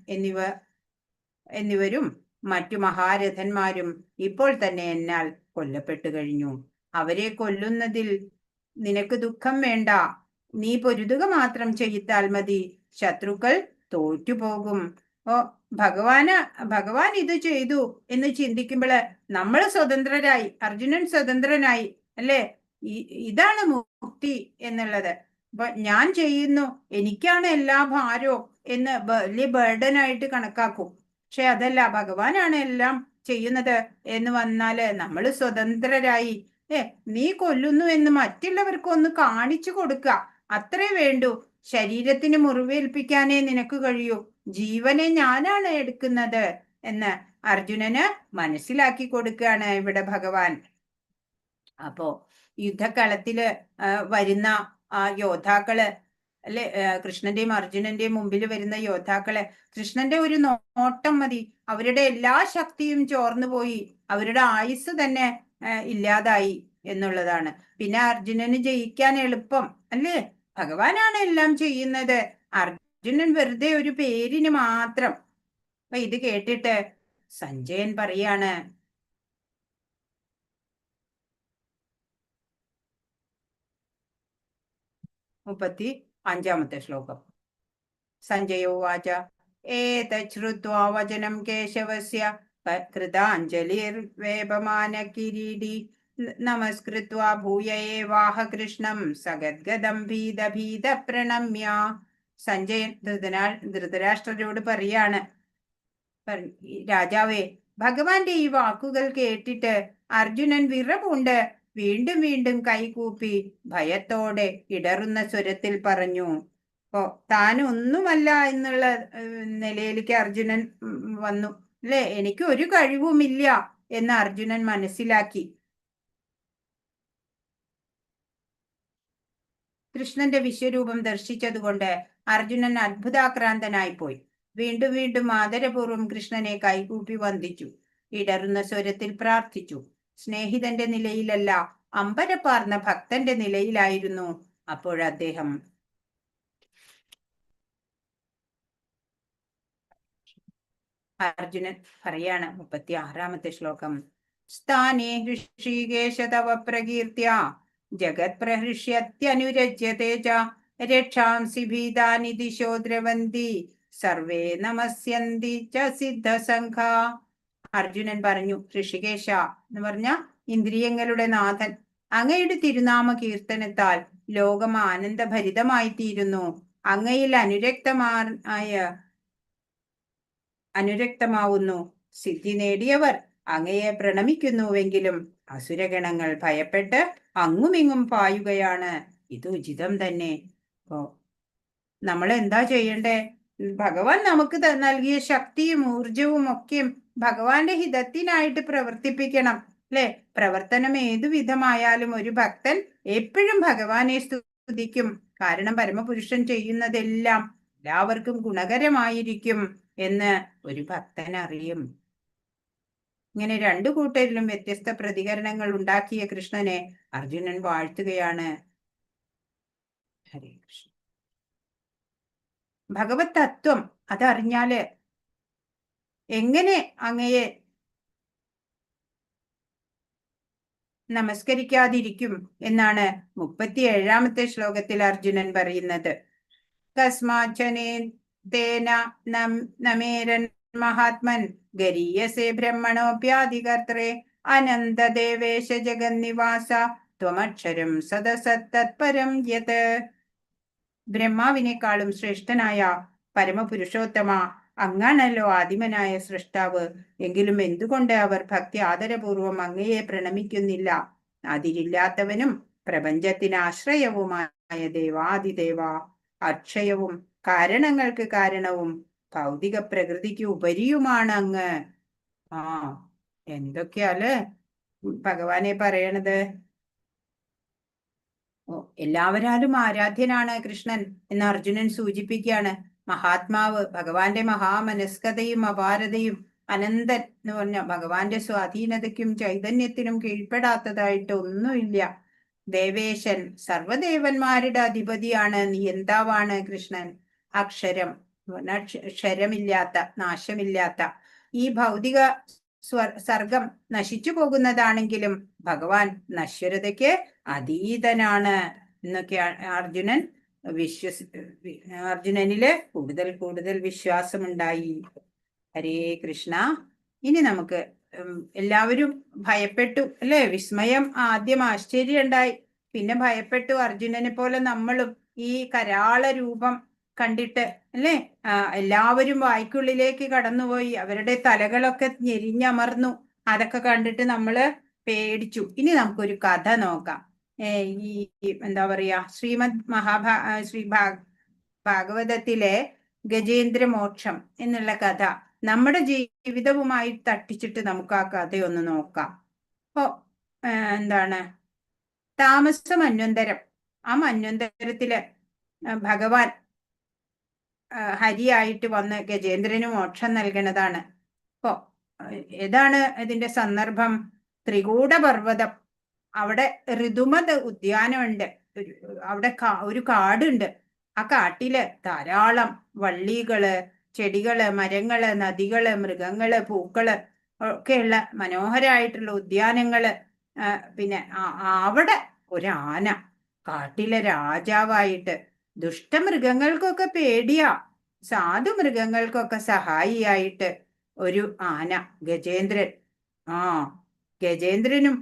എന്നിവരും മറ്റു മഹാരഥന്മാരും ഇപ്പോൾ തന്നെ എന്നാൽ കൊല്ലപ്പെട്ടു കഴിഞ്ഞു. അവരെ കൊല്ലുന്നതിൽ നിനക്ക് ദുഃഖം വേണ്ട. നീ പൊരുതുക മാത്രം ചെയ്താൽ മതി. ശത്രുക്കൾ തോറ്റുപോകും. ഭഗവാൻ ഇത് ചെയ്തു എന്ന് ചിന്തിക്കുമ്പോൾ നമ്മൾ സ്വതന്ത്രരായി, അർജുനൻ സ്വതന്ത്രനായി അല്ലേ. ഇതാണ് മുക്തി എന്നുള്ളത്. അപ്പൊ ഞാൻ ചെയ്യുന്നു, എനിക്കാണ് എല്ലാ ഭാരവും എന്ന് വലിയ ബർഡനായിട്ട് കണക്കാക്കും. പക്ഷെ അതല്ല, ഭഗവാനാണ് എല്ലാം ചെയ്യുന്നത് എന്ന് വന്നാല് നമ്മൾ സ്വതന്ത്രരായി. നീ കൊല്ലുന്നു എന്ന് മറ്റുള്ളവർക്ക് ഒന്ന് കാണിച്ചു കൊടുക്കുക, അത്രേ വേണ്ടൂ. ശരീരത്തിന് മുറിവേൽപ്പിക്കാനേ നിനക്ക് കഴിയൂ, ജീവനെ ഞാനാണ് എടുക്കുന്നത് എന്ന് അർജുനന് മനസ്സിലാക്കി കൊടുക്കുകയാണ് ഇവിടെ ഭഗവാൻ. അപ്പോ യുദ്ധക്കളത്തില് വരുന്ന യോദ്ധാക്കള് അല്ലെ, കൃഷ്ണന്റെയും അർജുനന്റെയും മുമ്പിൽ വരുന്ന യോദ്ധാക്കളെ കൃഷ്ണന്റെ ഒരു നോട്ടം മതി, അവരുടെ എല്ലാ ശക്തിയും ചോർന്നു പോയി, അവരുടെ ആയുസ് തന്നെ ഇല്ലാതായി എന്നുള്ളതാണ്. പിന്നെ അർജുനന് ജയിക്കാൻ എളുപ്പം അല്ലേ, ഭഗവാനാണ് എല്ലാം ചെയ്യുന്നത്, അർജുനൻ വെറുതെ ഒരു പേരിന് മാത്രം. അപ്പൊ ഇത് കേട്ടിട്ട് സഞ്ജയൻ പറയാണ്, 35-ാമത്തെ ശ്ലോകം. സഞ്ജയോവാച ഏതശ്രുത്വാ വചനം കേശവസ്യ കൃതാഞ്ജലിർവേപമാന കിരീടി നമസ്കൃത്വാ ഭൂയ ഏവാഹ കൃഷ്ണം സഗദ്ഗദം ഭീത പ്രണമ്യ. സഞ്ജയൻ ധൃതരാഷ്ട്രരോട് പറയാണ്, രാജാവേ, ഭഗവാന്റെ ഈ വാക്കുകൾ കേട്ടിട്ട് അർജുനൻ വിറപൂണ്ട് വീണ്ടും വീണ്ടും കൈകൂപ്പി ഭയത്തോടെ ഇടറുന്ന സ്വരത്തിൽ പറഞ്ഞു. അപ്പോ താനൊന്നുമല്ല എന്നുള്ള നിലയിലേക്ക് അർജുനൻ വന്നു അല്ലെ. എനിക്ക് ഒരു കഴിവുമില്ല, എന്ന് അർജുനൻ മനസ്സിലാക്കി. കൃഷ്ണന്റെ വിശ്വരൂപം ദർശിച്ചതുകൊണ്ട് അർജുനൻ അത്ഭുതാക്രാന്തനായി പോയി. വീണ്ടും വീണ്ടും ആദരപൂർവ്വം കൃഷ്ണനെ കൈകൂപ്പി വന്ദിച്ചു. ഇടറുന്ന സ്വരത്തിൽ പ്രാർത്ഥിച്ചു. സ്നേഹിതന്റെ നിലയിലല്ല, അമ്പരപ്പാർന്ന ഭക്തന്റെ നിലയിലായിരുന്നു അപ്പോഴദ്ദേഹം. അർജുനൻ പറയാണ് 36-ാമത്തെ ശ്ലോകം. സ്ഥാനേ ഋഷികേശ തവ പ്രകീർത്തിയ ജഗത് പ്രഹൃഷ്യത്യനുരജ്യത്തെ ച രക്ഷാംസി ഭീതാനി ദിശോ ദ്രവന്തി സർവേ നമസ്യന്തി ച സിദ്ധസംഘ. അർജുനൻ പറഞ്ഞു, ഋഷികേശ എന്ന് പറഞ്ഞ ഇന്ദ്രിയങ്ങളുടെ നാഥൻ, അങ്ങയുടെ തിരുനാമ കീർത്തനത്താൽ ലോകം ആനന്ദഭരിതമായി തീരുന്നു. അങ്ങയിൽ അനുരക്തമാവുന്നു. സിദ്ധി നേടിയവർ അങ്ങയെ പ്രണമിക്കുന്നുവെങ്കിലും അസുരഗണങ്ങൾ ഭയപ്പെട്ട് അങ്ങുമിങ്ങും പായുകയാണ്. ഇത് ഉചിതം തന്നെ. അപ്പോ നമ്മൾ എന്താ ചെയ്യണ്ടേ? ഭഗവാൻ നമുക്ക് നൽകിയ ശക്തിയും ഊർജവും ഒക്കെയും ഭഗവാന്റെ ഹിതത്തിനായിട്ട് പ്രവർത്തിപ്പിക്കണം, അല്ലെ? പ്രവർത്തനം ഏതു വിധമായാലും ഒരു ഭക്തൻ എപ്പോഴും ഭഗവാനെ സ്തുതിക്കും. കാരണം പരമപുരുഷൻ ചെയ്യുന്നതെല്ലാം എല്ലാവർക്കും ഗുണകരമായിരിക്കും എന്ന് ഒരു ഭക്തൻ അറിയും. ഇങ്ങനെ രണ്ടു കൂട്ടരിലും വ്യത്യസ്ത പ്രതികരണങ്ങൾ ഉണ്ടാക്കിയ കൃഷ്ണനെ അർജുനൻ വാഴ്ത്തുകയാണ്. ഹരേ കൃഷ്ണ. ഭഗവത് തത്വം അതറിഞ്ഞാല് എങ്ങനെ അങ്ങയെ നമസ്കരിക്കാതിരിക്കും എന്നാണ് 37-ാമത്തെ ശ്ലോകത്തിൽ അർജുനൻ പറയുന്നത്. കസ്മാച്ഛനേ തേന നമേരൻ മഹാത്മൻ ഗരീയസേ ബ്രഹ്മണോപ്യാധികർത്രേ അനന്തദേവേശ ജഗന്നിവാസ ത്വമക്ഷരം സദസത്തത്പരം യത്. ബ്രഹ്മാവിനേക്കാളും ശ്രേഷ്ഠനായ പരമപുരുഷോത്തമ, അങ്ങാണല്ലോ ആദിമനായ സൃഷ്ടാവ്. എങ്കിലും എന്തുകൊണ്ട് അവർ ഭക്തി ആദരപൂർവം അങ്ങയെ പ്രണമിക്കുന്നില്ല? അതിരില്ലാത്തവനും പ്രപഞ്ചത്തിന് ആശ്രയവുമായ ദേവാദിദേവ, അക്ഷയവും കാരണങ്ങൾക്ക് കാരണവും ഭൗതിക പ്രകൃതിക്ക് ഉപരിയുമാണ് അങ്ങ്. എന്തൊക്കെയാല് ഭഗവാനെ പറയണത്? എല്ലാവരാലും ആരാധ്യനാണ് കൃഷ്ണൻ എന്ന് അർജുനൻ സൂചിപ്പിക്കുകയാണ്. മഹാത്മാവ്, ഭഗവാന്റെ മഹാമനസ്കതയും അപാരതയും അനന്തൻ എന്ന് പറഞ്ഞ ഭഗവാന്റെ സ്വാധീനതയ്ക്കും ചൈതന്യത്തിനും കീഴ്പ്പെടാത്തതായിട്ട് ഒന്നുമില്ല. ദേവേശൻ, സർവദേവന്മാരുടെ അധിപതിയാണ്, നിയന്താവാണ് കൃഷ്ണൻ. അക്ഷരം, ക്ഷരമില്ലാത്ത, നാശമില്ലാത്ത ഈ ഭൗതിക സർഗം നശിച്ചു പോകുന്നതാണെങ്കിലും ഭഗവാൻ നശ്വരതയ്ക്ക് അതീതനാണ് എന്നൊക്കെ അർജുനനില് കൂടുതൽ കൂടുതൽ വിശ്വാസമുണ്ടായി. ഹരേ കൃഷ്ണ. ഇനി നമുക്ക് എല്ലാവരും ഭയപ്പെട്ടു, അല്ലെ? വിസ്മയം, ആദ്യം ആശ്ചര്യം ഉണ്ടായി, പിന്നെ ഭയപ്പെട്ടു. അർജുനനെ പോലെ നമ്മളും ഈ കരാള രൂപം കണ്ടിട്ട്, അല്ലെ, എല്ലാവരും വായ്ക്കുള്ളിലേക്ക് കടന്നുപോയി. അവരുടെ തലകളൊക്കെ ഞെരിഞ്ഞമർന്നു. അതൊക്കെ കണ്ടിട്ട് നമ്മള് പേടിച്ചു. ഇനി നമുക്കൊരു കഥ നോക്കാം. ഈ എന്താ പറയാ, ഭാഗവതത്തിലെ ഗജേന്ദ്ര മോക്ഷം എന്നുള്ള കഥ നമ്മുടെ ജീവിതവുമായി തട്ടിച്ചിട്ട് നമുക്ക് ആ കഥയൊന്ന് നോക്കാം. അപ്പോ എന്താണ്, താമസ മന്വന്തരം, ആ മന്വന്തരത്തില് ഭഗവാൻ ഹരിയായിട്ട് വന്ന് ഗജേന്ദ്രന് മോക്ഷം നൽകണതാണ്. അപ്പോ ഏതാണ് ഇതിന്റെ സന്ദർഭം? ത്രികൂടപർവ്വതം. അവിടെ ഋതുമത് ഉദ്യാനമുണ്ട്. അവിടെ ഒരു കാടുണ്ട്. ആ കാട്ടില് ധാരാളം വള്ളികള്, ചെടികള്, മരങ്ങള്, നദികള്, മൃഗങ്ങള്, പൂക്കള് ഒക്കെയുള്ള മനോഹരമായിട്ടുള്ള ഉദ്യാനങ്ങള്. പിന്നെ അവിടെ ഒരാന, കാട്ടിലെ രാജാവായിട്ട്. ദുഷ്ടമൃഗങ്ങൾക്കൊക്കെ പേടിയാ, സാധു മൃഗങ്ങൾക്കൊക്കെ സഹായിയായിട്ട് ഒരു ആന, ഗജേന്ദ്രൻ. ഗജേന്ദ്രനും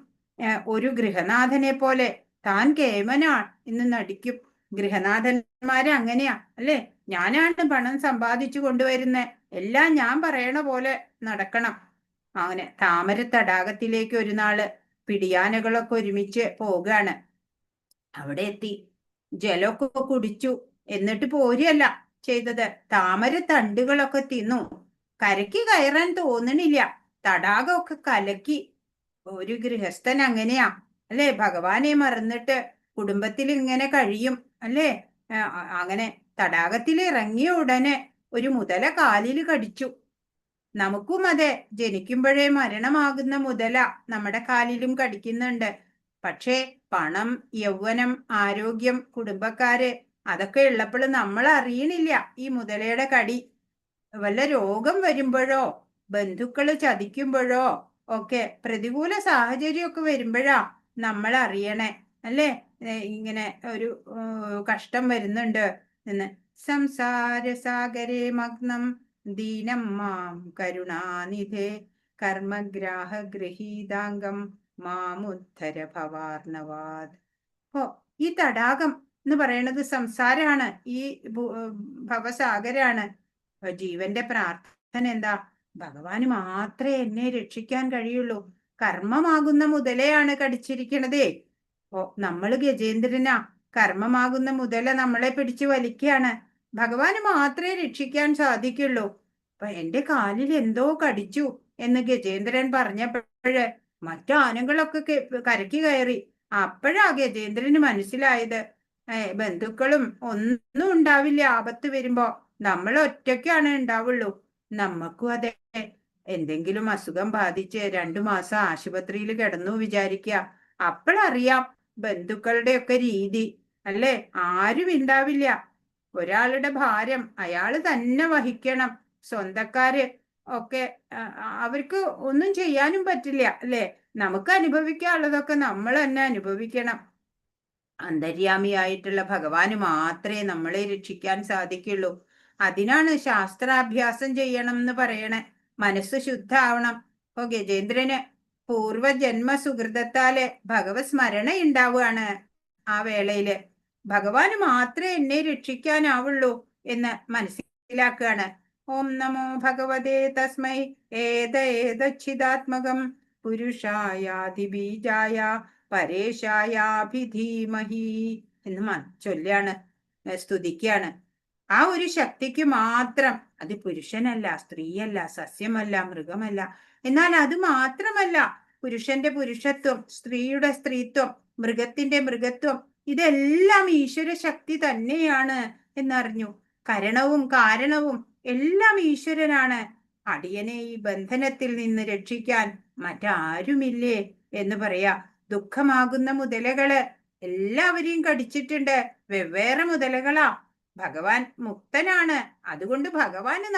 ഒരു ഗൃഹനാഥനെ പോലെ താൻ കേമനാണ് എന്ന് നടിക്കും. ഗൃഹനാഥന്മാരെ അങ്ങനെയാ, അല്ലെ? ഞാനാണ് പണം സമ്പാദിച്ചു കൊണ്ടുവരുന്നത്, എല്ലാം ഞാൻ പറയണ പോലെ നടക്കണം. അങ്ങനെ താമര തടാകത്തിലേക്ക് ഒരു നാള് പിടിയാനകളൊക്കെ ഒരുമിച്ച് പോകാണ്. അവിടെ എത്തി ജലമൊക്കെ കുടിച്ചു. എന്നിട്ട് പോരുകയല്ല ചെയ്തത്, താമര തണ്ടുകളൊക്കെ തിന്നു. കരയ്ക്ക് കയറാൻ തോന്നണില്ല. തടാകമൊക്കെ കലക്കി. ഒരു ഗൃഹസ്ഥൻ അങ്ങനെയാ അല്ലേ? ഭഗവാനെ മറന്നിട്ട് കുടുംബത്തിൽ ഇങ്ങനെ കഴിയും അല്ലേ? അങ്ങനെ തടാകത്തിൽ ഇറങ്ങിയ ഉടനെ ഒരു മുതല കാലിൽ കടിച്ചു. നമുക്കും അതെ, ജനിക്കുമ്പോഴേ മരണമാകുന്ന മുതല നമ്മുടെ കാലിലും കടിക്കുന്നുണ്ട്. പക്ഷേ പണം, യൗവനം, ആരോഗ്യം, കുടുംബക്കാര് അതൊക്കെ ഉള്ളപ്പോൾ നമ്മൾ അറിയണില്ല ഈ മുതലയുടെ കടി. വല്ല രോഗം വരുമ്പോഴോ ബന്ധുക്കള് ചതിക്കുമ്പോഴോ ഒക്കെ പ്രതികൂല സാഹചര്യമൊക്കെ വരുമ്പോഴാ നമ്മൾ അറിയണേ അല്ലേ? ഇങ്ങനെ ഒരു കഷ്ടം വരുന്നുണ്ട് എന്ന്. സംസാര സാഗരേ മഗ്നം ദീനം മാം കരുണാനിധേ കർമ്മഗ്രാഹ ഗൃഹീതാംഗം മാമുദ്ധര ഭവാർണവാത്. അപ്പോ ഈ തടാകം എന്ന് പറയുന്നത് സംസാരാണ്, ഈ ഭവസാഗരാണ്. ജീവന്റെ പ്രാർത്ഥന എന്താ? ഭഗവാന് മാത്രമേ എന്നെ രക്ഷിക്കാൻ കഴിയുള്ളൂ. കർമ്മമാകുന്ന മുതലയാണ് കടിച്ചിരിക്കണതേ. നമ്മള് ഗജേന്ദ്രനാ, കർമ്മമാകുന്ന മുതല നമ്മളെ പിടിച്ചു വലിക്കുകയാണ്. ഭഗവാന് മാത്രമേ രക്ഷിക്കാൻ സാധിക്കുള്ളൂ. അപ്പൊ എന്റെ കാലിൽ എന്തോ കടിച്ചു എന്ന് ഗജേന്ദ്രൻ പറഞ്ഞപ്പോഴ് മറ്റു ആനകളൊക്കെ കരയ്ക്ക് കയറി. അപ്പോഴാ ഗജേന്ദ്രന് മനസ്സിലായത് ബന്ധുക്കളും ഒന്നും ഉണ്ടാവില്ല ആപത്ത് വരുമ്പോ, നമ്മൾ ഒറ്റയ്ക്കാണ് ഉണ്ടാവുള്ളൂ. നമ്മക്കും അതെ, എന്തെങ്കിലും അസുഖം ബാധിച്ച് 2 മാസം ആശുപത്രിയിൽ കിടന്നു വിചാരിക്കുക, അപ്പോഴറിയാം ബന്ധുക്കളുടെ ഒക്കെ രീതി അല്ലേ? ആരും ഉണ്ടാവില്ല. ഒരാളുടെ ഭാരം അയാള് തന്നെ വഹിക്കണം. സ്വന്തക്കാര് ഒക്കെ അവർക്ക് ഒന്നും ചെയ്യാനും പറ്റില്ല അല്ലേ? നമുക്ക് അനുഭവിക്കാനുള്ളതൊക്കെ നമ്മൾ തന്നെ അനുഭവിക്കണം. അന്തര്യാമിയായിട്ടുള്ള ഭഗവാന് മാത്രമേ നമ്മളെ രക്ഷിക്കാൻ സാധിക്കുള്ളൂ. അതിനാണ് ശാസ്ത്രാഭ്യാസം ചെയ്യണം എന്ന് പറയണേ. മനസ്സ് ശുദ്ധാവണം. ഇപ്പൊ ഗജേന്ദ്രന് പൂർവജന്മ സുഹൃതത്താല് ഭഗവത് സ്മരണ ഉണ്ടാവുകയാണ്. ആ വേളയില് ഭഗവാന് മാത്രമേ എന്നെ രക്ഷിക്കാനാവുള്ളൂ എന്ന് മനസ്സിലാക്കുകയാണ്. ഓം നമോ ഭഗവതേ തസ്മൈ ഏതേതച്ഛിദാത്മകം പുരുഷായാധിബീജായ പരേശായാഭിധീമഹി എന്ന് ചൊല്ലാണ്, സ്തുതിക്കാണ്. ആ ഒരു ശക്തിക്ക് മാത്രം, അത് പുരുഷനല്ല, സ്ത്രീയല്ല, സസ്യമല്ല, മൃഗമല്ല. എന്നാൽ അത് മാത്രമല്ല, പുരുഷന്റെ പുരുഷത്വം, സ്ത്രീയുടെ സ്ത്രീത്വം, മൃഗത്തിന്റെ മൃഗത്വം, ഇതെല്ലാം ഈശ്വര ശക്തി തന്നെയാണ് എന്നറിഞ്ഞു. കരണവും കാരണവും എല്ലാം ഈശ്വരനാണ്. അടിയനെ ഈ ബന്ധനത്തിൽ നിന്ന് രക്ഷിക്കാൻ മറ്റാരുമില്ലേ എന്ന് പറയാ. ദുഃഖമാകുന്ന മുതലകള് എല്ലാവരെയും കടിച്ചിട്ടുണ്ട്. വെവ്വേറെ മുതലകളാ. ഭഗവാൻ മുക്തനാണ്. അതുകൊണ്ട് ഭഗവാന്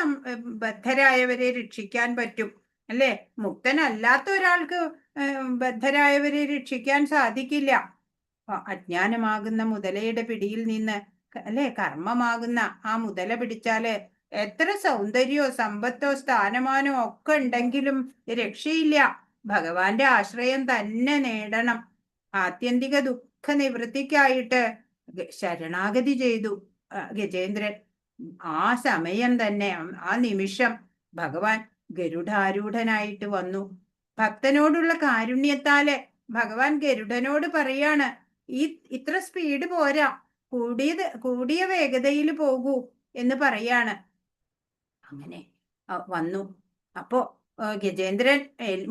ബദ്ധരായവരെ രക്ഷിക്കാൻ പറ്റും അല്ലേ? മുക്തനല്ലാത്ത ഒരാൾക്ക് ബദ്ധരായവരെ രക്ഷിക്കാൻ സാധിക്കില്ല. അജ്ഞാനമാകുന്ന മുതലയുടെ പിടിയിൽ നിന്ന് അല്ലെ, കർമ്മമാകുന്ന ആ മുതല പിടിച്ചാല് എത്ര സൗന്ദര്യമോ സമ്പത്തോ സ്ഥാനമാനോ ഒക്കെ ഉണ്ടെങ്കിലും രക്ഷയില്ല. ഭഗവാന്റെ ആശ്രയം തന്നെ നേടണം. ആത്യന്തിക ദുഃഖ നിവൃത്തിക്കായിട്ട് ശരണാഗതി ചെയ്തു ഗജേന്ദ്രൻ. ആ സമയം തന്നെ, ആ നിമിഷം ഭഗവാൻ ഗരുഡാരൂഢനായിട്ട് വന്നു. ഭക്തനോടുള്ള കാരുണ്യത്താല് ഭഗവാൻ ഗരുഡനോട് പറയാണ്, ഇത്ര സ്പീഡ് പോരാ, കൂടിയ വേഗതയിൽ പോകൂ എന്ന് പറയാണ്. അങ്ങനെ വന്നു. അപ്പോ ഗജേന്ദ്രൻ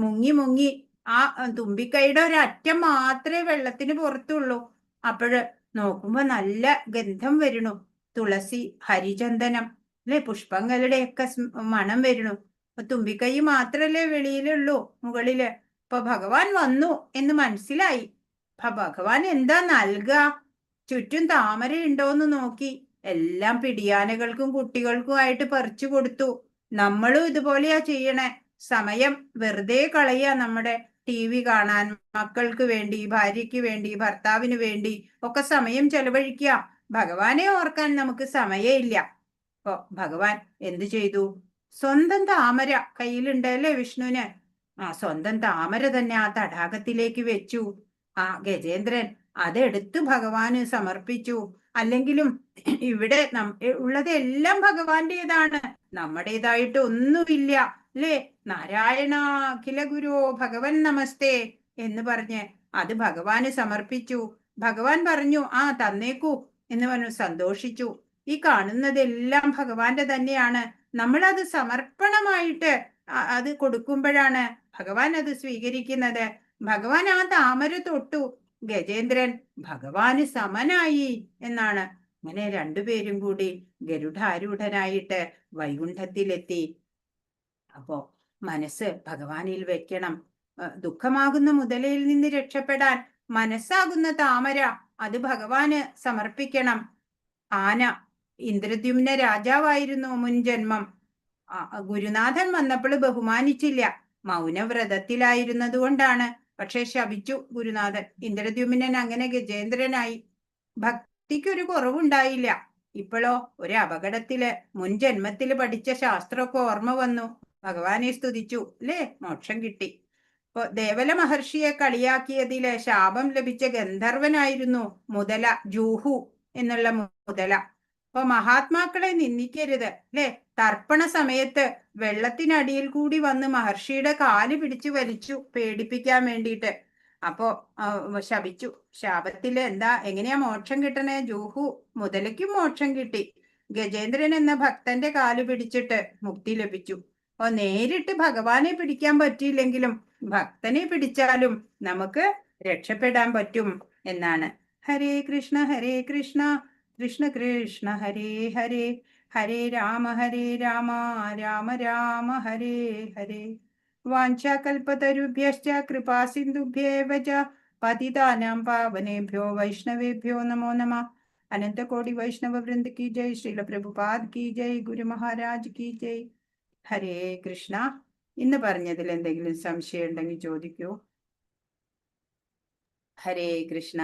മുങ്ങി ആ തുമ്പിക്കൈയുടെ ഒരറ്റം മാത്രമേ വെള്ളത്തിന് പുറത്തുള്ളൂ. അപ്പോഴ് നോക്കുമ്പോ നല്ല ഗന്ധം വരണു. തുളസി, ഹരിചന്ദനം അല്ലെ, പുഷ്പങ്ങളുടെയൊക്കെ മണം വരണു. അപ്പൊ തുമ്പിക്കൈ മാത്രല്ലേ വെളിയിലുള്ളൂ, മുകളില്. അപ്പൊ ഭഗവാൻ വന്നു എന്ന് മനസ്സിലായി. ഭഗവാൻ എന്താ നൽകുക? ചുറ്റും താമര ഉണ്ടോന്ന് നോക്കി എല്ലാം പിടിയാനകൾക്കും കുട്ടികൾക്കും ആയിട്ട് പറിച്ചു കൊടുത്തു. നമ്മളും ഇതുപോലെയാ ചെയ്യണേ. സമയം വെറുതെ കളയാ. നമ്മുടെ TV കാണാൻ, മക്കൾക്ക് വേണ്ടി, ഭാര്യയ്ക്ക് വേണ്ടി, ഭർത്താവിന് വേണ്ടി ഒക്കെ സമയം ചെലവഴിക്കുക. ഭഗവാനെ ഓർക്കാൻ നമുക്ക് സമയമില്ല. അപ്പൊ ഭഗവാൻ എന്തു ചെയ്തു? സ്വന്തം താമര കയ്യിലുണ്ടല്ലേ വിഷ്ണുവിന്, സ്വന്തം താമര തന്നെ ആ തടാകത്തിലേക്ക് വെച്ചു. ആ ഗജേന്ദ്രൻ അതെടുത്ത് ഭഗവാന് സമർപ്പിച്ചു. അല്ലെങ്കിലും ഇവിടെ ഉള്ളതെല്ലാം ഭഗവാന്റേതാണ്, നമ്മുടേതായിട്ട് ഒന്നുമില്ല അല്ലേ? നാരായണ അഖില ഗുരു ഭഗവൻ നമസ്തേ എന്ന് പറഞ്ഞ് അത് ഭഗവാന് സമർപ്പിച്ചു. ഭഗവാൻ പറഞ്ഞു, തന്നേക്കൂ എന്ന് പറഞ്ഞു. സന്തോഷിച്ചു. ഈ കാണുന്നതെല്ലാം ഭഗവാന്റെ തന്നെയാണ്. നമ്മളത് സമർപ്പണമായിട്ട് അത് കൊടുക്കുമ്പോഴാണ് ഭഗവാൻ അത് സ്വീകരിക്കുന്നത്. ഭഗവാൻ ആ താമര തൊട്ടു. ഗജേന്ദ്രൻ ഭഗവാന് സമനായി എന്നാണ്. അങ്ങനെ രണ്ടുപേരും കൂടി ഗരുഡാരൂഢനായിട്ട് വൈകുണ്ഠത്തിലെത്തി. അപ്പോ മനസ്സ് ഭഗവാനിൽ വെക്കണം. ദുഃഖമാകുന്ന മുതലയിൽ നിന്ന് രക്ഷപ്പെടാൻ മനസ്സാകുന്ന താമര അത് ഭഗവാന് സമർപ്പിക്കണം. ആന ഇന്ദ്രദ്യുമ്ന രാജാവായിരുന്നു മുൻ ജന്മം. ഗുരുനാഥൻ വന്നപ്പോൾ ബഹുമാനിച്ചില്ല, മൗനവ്രതത്തിലായിരുന്നത് കൊണ്ടാണ്. പക്ഷെ ശപിച്ചു ഗുരുനാഥൻ. ഇന്ദ്രദ്യുമ്നൻ അങ്ങനെ ഗജേന്ദ്രനായി. ഭക്തിക്കൊരു കുറവുണ്ടായില്ല. ഇപ്പോഴോ ഒരു അപകടത്തില് മുൻ ജന്മത്തില് പഠിച്ച ശാസ്ത്രമൊക്കെ ഓർമ്മ വന്നു. ഭഗവാനെ സ്തുതിച്ചു, അല്ലേ? മോക്ഷം കിട്ടി. ഇപ്പൊ ദേവല മഹർഷിയെ കളിയാക്കിയതില് ശാപം ലഭിച്ച ഗന്ധർവനായിരുന്നു മുതല, ജൂഹു എന്നുള്ള മുതല. അപ്പൊ മഹാത്മാക്കളെ നിന്ദിക്കരുത്, അല്ലെ? തർപ്പണ സമയത്ത് വെള്ളത്തിനടിയിൽ കൂടി വന്ന് മഹർഷിയുടെ കാല് പിടിച്ചു വലിച്ചു പേടിപ്പിക്കാൻ വേണ്ടിയിട്ട്. അപ്പോ ശപിച്ചു. ശാപത്തില് എങ്ങനെയാ മോക്ഷം കിട്ടണേ? ജൂഹു മുതലയ്ക്കും മോക്ഷം കിട്ടി. ഗജേന്ദ്രൻ എന്ന ഭക്തന്റെ കാല് പിടിച്ചിട്ട് മുക്തി ലഭിച്ചു. അപ്പൊ നേരിട്ട് ഭഗവാനെ പിടിക്കാൻ പറ്റിയില്ലെങ്കിലും ഭക്തനെ പിടിച്ചാലും നമുക്ക് രക്ഷപ്പെടാൻ പറ്റും എന്നാണ്. ഹരേ കൃഷ്ണ കൃഷ്ണ കൃഷ്ണ ഹരേ ഹരേ, ഹരേ രാമ രാമ രാമ ഹരേ ഹരേ. വാഞ്ചാകൽപതരുഭ്യശ്ച കൃപാ സിന്ധുഭ്യേവ ച പതിതാനാം പാവനേഭ്യോ വൈഷ്ണവേഭ്യോ നമോ നമഃ. അനന്തകോടി വൈഷ്ണവ വൃന്ദ കി ജയ്. ശ്രീല പ്രഭുപാദ് കി ജയ്. ഗുരു മഹാരാജ് കി ജയ്. ഹരേ കൃഷ്ണ. ഇന്ന് പറഞ്ഞതിൽ എന്തെങ്കിലും സംശയം ഉണ്ടെങ്കിൽ ചോദിക്കൂ. ഹരേ കൃഷ്ണ.